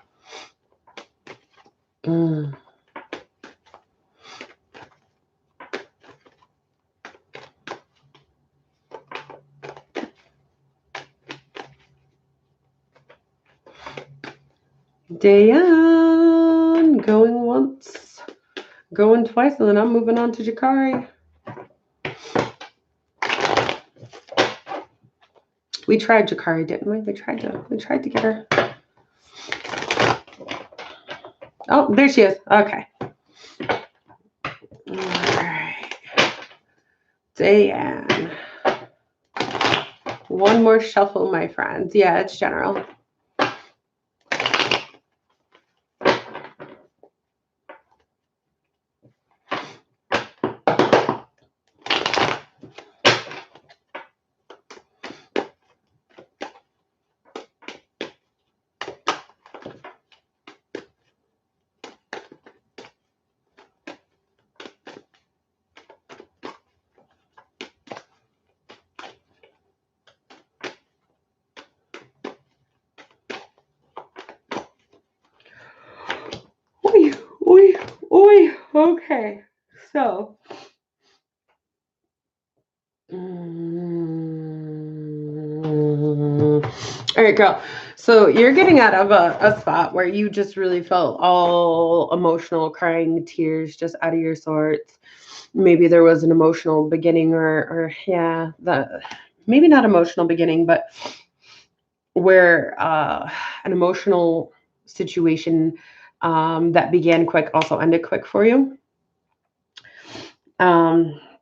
Dayan, going once, going twice, and then I'm moving on to Jakari. We tried Jakari, didn't we? We tried to get her. Oh, there she is. Okay. All right. Dayan. One more shuffle, my friends. Yeah, it's general. Oi. Okay. So. All right, girl. So you're getting out of a spot where you just really felt all emotional, crying tears just out of your sorts. Maybe there was an emotional beginning or yeah, maybe not emotional beginning, but where an emotional situation that began quick also ended quick for you.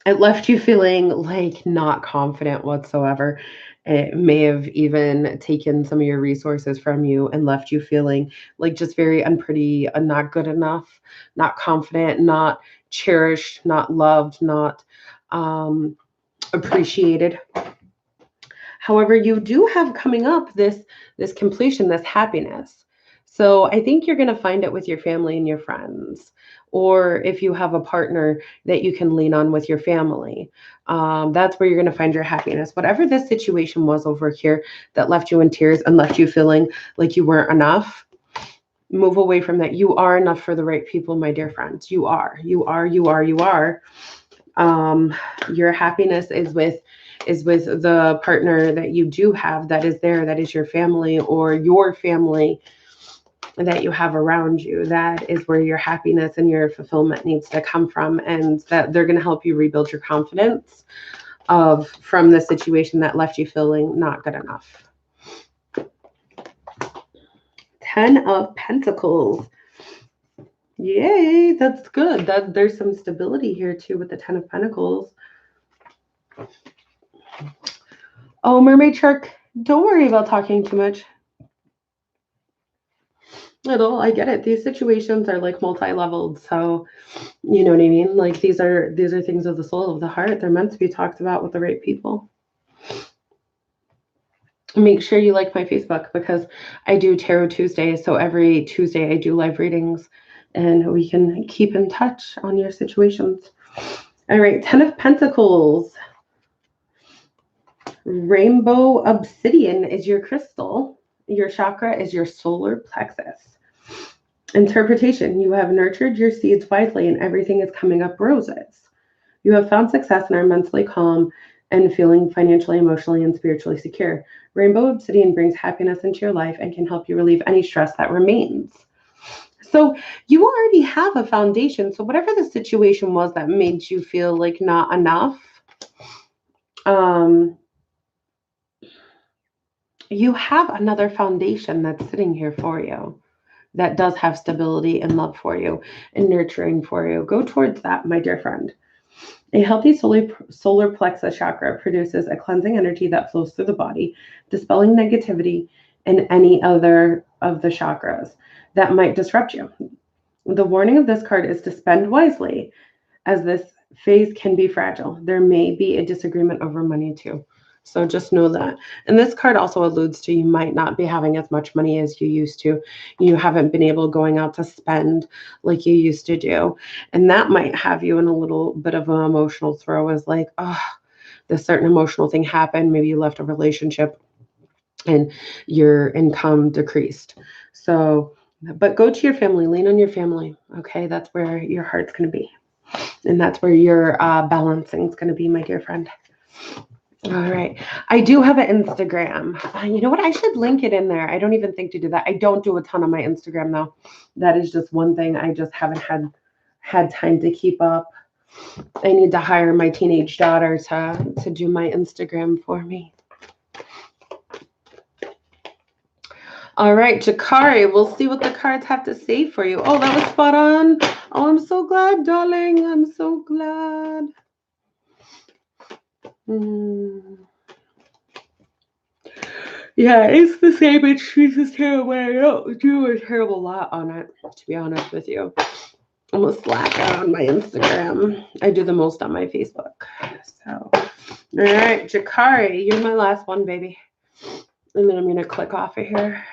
It left you feeling like not confident whatsoever. It may have even taken some of your resources from you and left you feeling like just very unpretty, not good enough, not confident, not cherished, not loved, not appreciated. However, you do have coming up this completion, this happiness. So I think you're going to find it with your family and your friends, or if you have a partner that you can lean on with your family. That's where you're going to find your happiness. Whatever this situation was over here that left you in tears and left you feeling like you weren't enough, move away from that. You are enough for the right people, my dear friends. You are. You are. You are. You are. Your happiness is with the partner that you do have, that is there, that is your family, or your family that you have around you. That is where your happiness and your fulfillment needs to come from, and that they're going to help you rebuild your confidence from the situation that left you feeling not good enough. 10 of Pentacles. Yay, that's good. There's some stability here too with the 10 of Pentacles. Oh, Mermaid Shark, don't worry about talking too much. I get it. These situations are like multi-leveled, so you know what I mean? Like these are things of the soul, of the heart. They're meant to be talked about with the right people. Make sure you like my Facebook, because I do Tarot Tuesdays. So every Tuesday I do live readings, and we can keep in touch on your situations. All right, 10 of Pentacles. Rainbow obsidian is your crystal. Your chakra is your solar plexus. Interpretation: you have nurtured your seeds wisely and everything is coming up roses. You have found success and are mentally calm and feeling financially, emotionally, and spiritually secure. Rainbow obsidian brings happiness into your life and can help you relieve any stress that remains. So you already have a foundation. So whatever the situation was that made you feel like not enough, you have another foundation that's sitting here for you, that does have stability and love for you and nurturing for you. Go towards that, my dear friend. A healthy solar plexus chakra produces a cleansing energy that flows through the body, dispelling negativity and any other of the chakras that might disrupt you. The warning of this card is to spend wisely, as this phase can be fragile. There may be a disagreement over money too. So just know that. And this card also alludes to you might not be having as much money as you used to. You haven't been able going out to spend like you used to do. And that might have you in a little bit of an emotional throw, as like, oh, this certain emotional thing happened. Maybe you left a relationship and your income decreased. So, but go to your family, lean on your family. Okay. That's where your heart's going to be. And that's where your balancing is going to be, my dear friend. All right. I do have an Instagram. You know what? I should link it in there. I don't even think to do that. I don't do a ton on my Instagram, though. That is just one thing I just haven't had time to keep up. I need to hire my teenage daughter to do my Instagram for me. All right, Jakari, we'll see what the cards have to say for you. Oh, that was spot on. Oh, I'm so glad, darling. I'm so glad. Yeah, it's the same as Jesus Tarot, where I don't do a terrible lot on it, to be honest with you. I'm a slacker on my Instagram. I do the most on my Facebook. So, all right, Jakari, you're my last one, baby. And then I'm going to click off of here.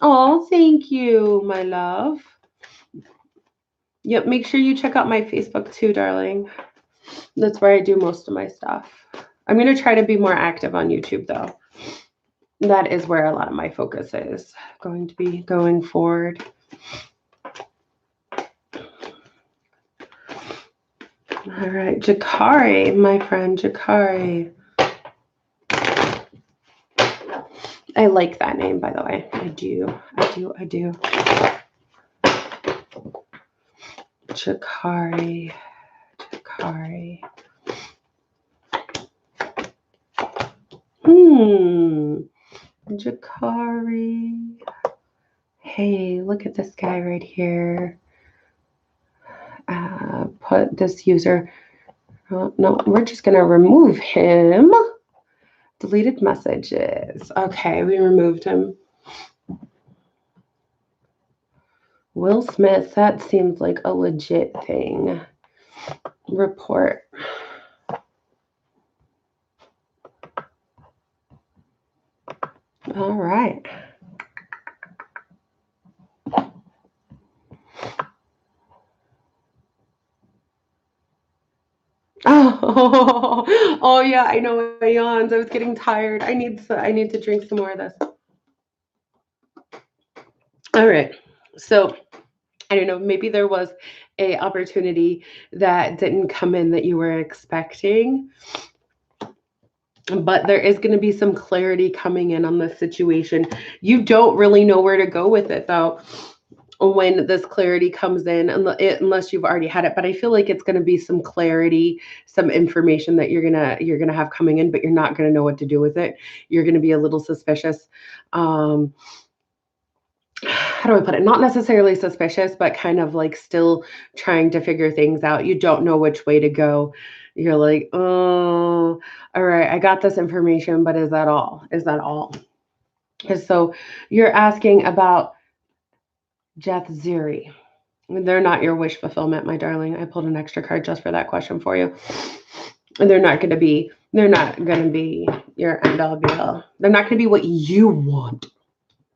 Oh, thank you, my love. Yep, make sure you check out my Facebook too, darling. That's where I do most of my stuff. I'm going to try to be more active on YouTube, though. That is where a lot of my focus is going to be going forward. All right, Jakari, my friend, Jakari. I like that name, by the way. I do. Jakari. Jakari. Hey, look at this guy right here. Put this user. Oh, no, we're just going to remove him. Deleted messages. Okay, we removed him. Will Smith, that seems like a legit thing. Report. All right. Oh, oh yeah, I know my yawns. I was getting tired. I need to drink some more of this. All right. So I don't know, maybe there was a opportunity that didn't come in that you were expecting, but there is going to be some clarity coming in on this situation. You don't really know where to go with it though when this clarity comes in, unless you've already had it. But I feel like it's going to be some clarity, some information that you're gonna have coming in, but you're not going to know what to do with it. You're going to be a little suspicious. um how do I put it? Not necessarily suspicious, but kind of like still trying to figure things out. You don't know which way to go. You're like, oh, all right, I got this information, but is that all? Is that all? And so you're asking about Jeth Ziri. They're not your wish fulfillment, my darling. I pulled an extra card just for that question for you. And they're not gonna be your end all be all. They're not gonna be what you want.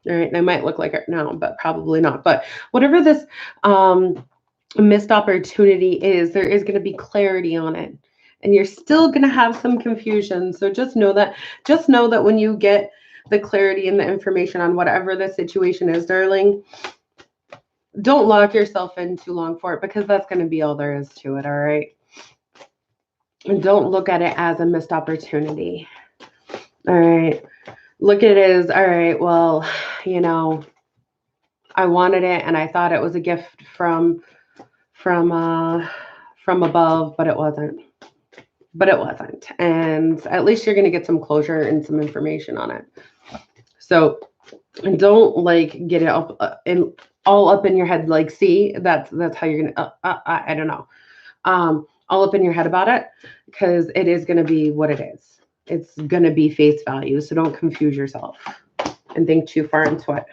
All right, they might look like it now, but probably not. But whatever this missed opportunity is, there is going to be clarity on it, and you're still going to have some confusion. So just know that. Just know that when you get the clarity and the information on whatever the situation is, darling, don't lock yourself in too long for it because that's going to be all there is to it. All right, and don't look at it as a missed opportunity. All right, look at it as all right. Well, you know, I wanted it and I thought it was a gift from uh from above, but it wasn't. But it wasn't. And at least you're going to get some closure and some information on it. So don't like get it up in all up in your head. Like, see, that's how you're gonna. I don't know. All up in your head about it because it is going to be what it is. It's going to be face value. So don't confuse yourself and think too far into it.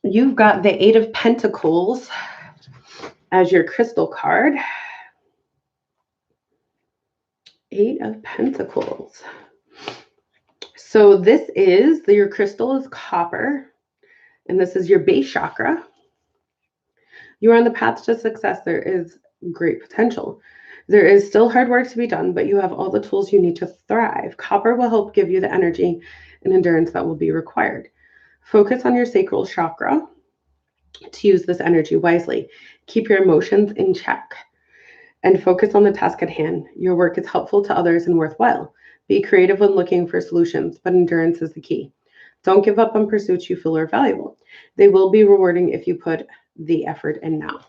You've got the Eight of Pentacles as your crystal card. Eight of Pentacles. So this is your crystal is copper, and this is your base chakra. You're on the path to success. There is great potential. There is still hard work to be done, but you have all the tools you need to thrive. Copper will help give you the energy and endurance that will be required. Focus on your sacral chakra to use this energy wisely. Keep your emotions in check and focus on the task at hand. Your work is helpful to others and worthwhile. Be creative when looking for solutions, but endurance is the key. Don't give up on pursuits you feel are valuable. They will be rewarding if you put the effort in now.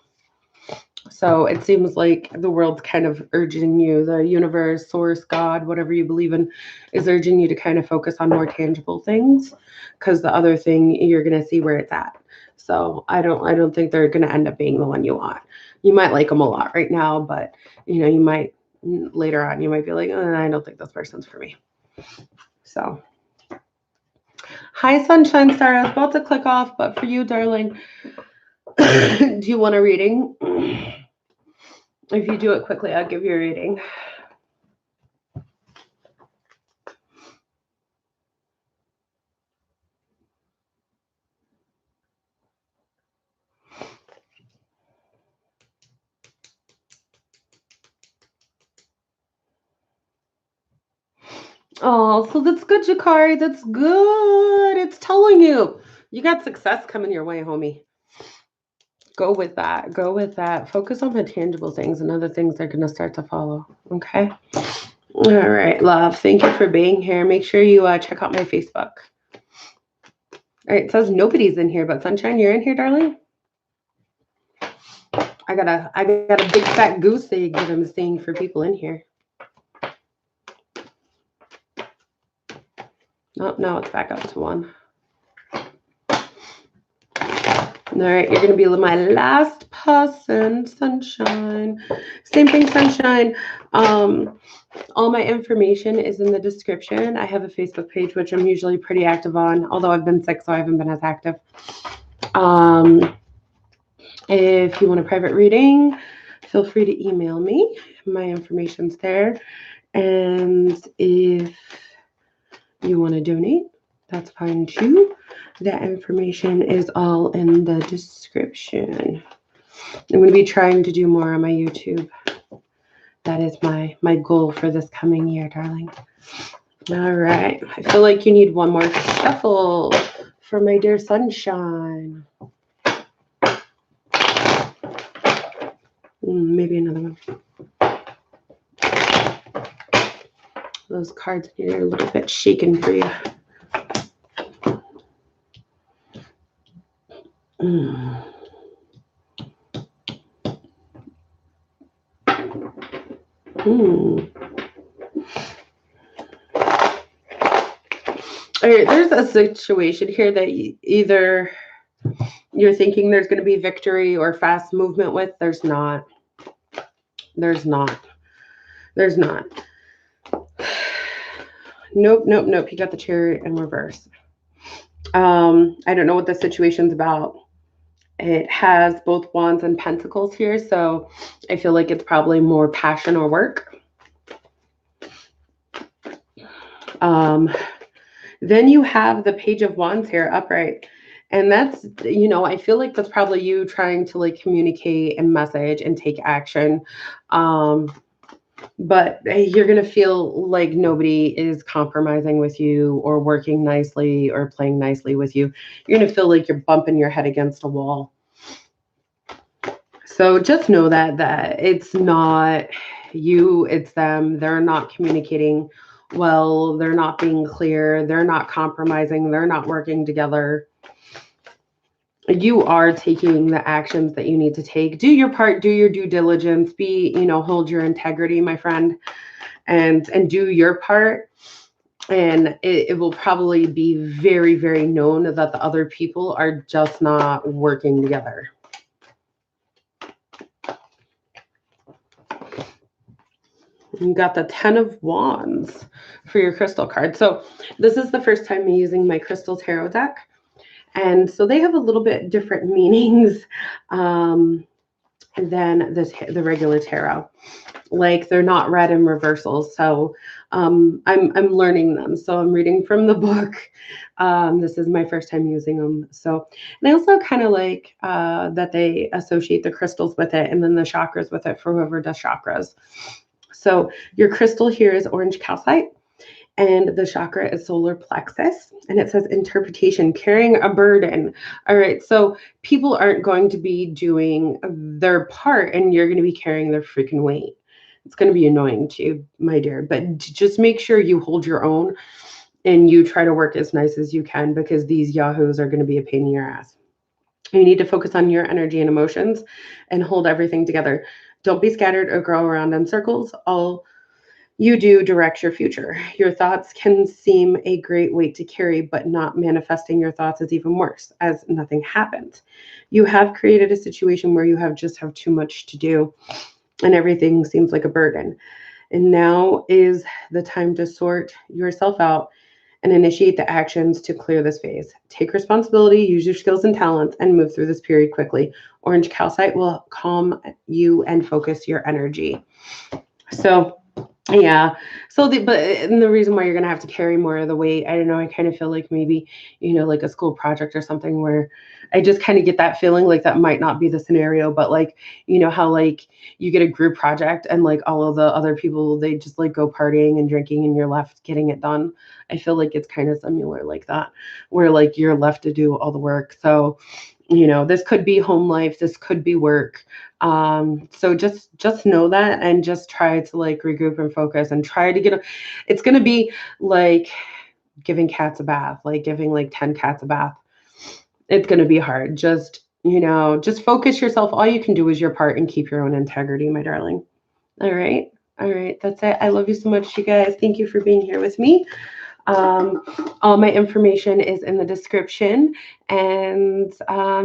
So it seems like the world's kind of urging you, the universe, source, God, whatever you believe in, is urging you to kind of focus on more tangible things because the other thing you're going to see where it's at. So I don't think they're going to end up being the one you want. You might like them a lot right now, but you might later on you might be like, I don't think this person's for me. So hi, Sunshine Star. I was about to click off, but for you, darling, do you want a reading? If you do it quickly, I'll give you a reading. Oh, so that's good, Jakari. That's good. It's telling you. You got success coming your way, homie. Go with that. Go with that. Focus on the tangible things and other things are going to start to follow. Okay? All right, love. Thank you for being here. Make sure you check out my Facebook. All right, it says nobody's in here, but Sunshine, you're in here, darling? I got a big fat goose egg that I'm seeing for people in here. Oh, now it's back up to one. All right, you're going to be my last person, Sunshine. Same thing, Sunshine. All my information is in the description. I have a Facebook page, which I'm usually pretty active on, although I've been sick, so I haven't been as active. If you want a private reading, feel free to email me. My information's there. And if you want to donate, that's fine too. That information is all in the description. I'm going to be trying to do more on my YouTube That is my goal for this coming year, darling. All right. I feel like you need one more shuffle for my dear sunshine. Maybe another one. Those cards need a little bit shaken for you. All right, there's a situation here that either you're thinking there's going to be victory or fast movement with. There's not. There's not. There's not. Nope. You got the Chariot in reverse. I don't know what the situation's about. It has both Wands and Pentacles here, so I feel like it's probably more passion or work. Then you have the Page of Wands here upright. And that's, I feel like that's probably you trying to like communicate and message and take action. But you're going to feel like nobody is compromising with you or working nicely or playing nicely with you. You're going to feel like you're bumping your head against a wall. So just know that it's not you, it's them. They're not communicating well. They're not being clear. They're not compromising. They're not working together. You are taking the actions that you need to take. Do your part, do your due diligence, hold your integrity, my friend, and do your part. And it will probably be very, very known that the other people are just not working together. You got the 10 of Wands for your crystal card. So this is the first time I'm using my crystal tarot deck. And so they have a little bit different meanings than the regular tarot. Like they're not read in reversals. So I'm learning them. So I'm reading from the book. This is my first time using them. So, and I also kind of like that they associate the crystals with it and then the chakras with it for whoever does chakras. So your crystal here is orange calcite. And the chakra is solar plexus. And it says interpretation, carrying a burden. All right. So people aren't going to be doing their part and you're going to be carrying their freaking weight. It's going to be annoying to you, my dear. But just make sure you hold your own and you try to work as nice as you can because these yahoos are going to be a pain in your ass. You need to focus on your energy and emotions and hold everything together. Don't be scattered or grow around in circles. All you do direct your future. Your thoughts can seem a great weight to carry, but not manifesting your thoughts is even worse, as nothing happened. You have created a situation where you have too much to do, and everything seems like a burden. And now is the time to sort yourself out and initiate the actions to clear this phase. Take responsibility, use your skills and talents, and move through this period quickly. Orange calcite will calm you and focus your energy. So yeah. So the reason why you're going to have to carry more of the weight, I don't know, I kind of feel like maybe, like a school project or something where I just kind of get that feeling like that might not be the scenario, but like, how like you get a group project and like all of the other people, they just like go partying and drinking and you're left getting it done. I feel like it's kind of similar like that, where like you're left to do all the work. So, this could be home life, this could be work. So just know that and just try to like regroup and focus and try to it's going to be like giving cats a bath, like giving like 10 cats a bath. It's going to be hard. Just focus yourself. All you can do is your part and keep your own integrity, my darling. All right. That's it. I love you so much, you guys. Thank you for being here with me. All my information is in the description, and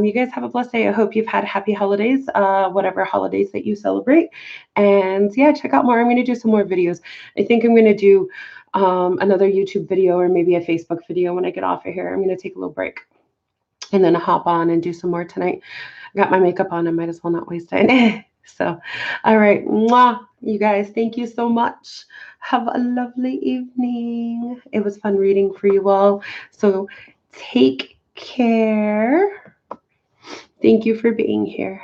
you guys have a blessed day. I hope you've had happy holidays, whatever holidays that you celebrate. And yeah, check out more. I'm going to do some more videos. I think I'm going to do another YouTube video or maybe a Facebook video when I get off of here. I'm going to take a little break and then hop on and do some more tonight. I got my makeup on. I might as well not waste it. So, all right. Mwah, you guys, thank you so much. Have a lovely evening. It was fun reading for you all. So take care. Thank you for being here.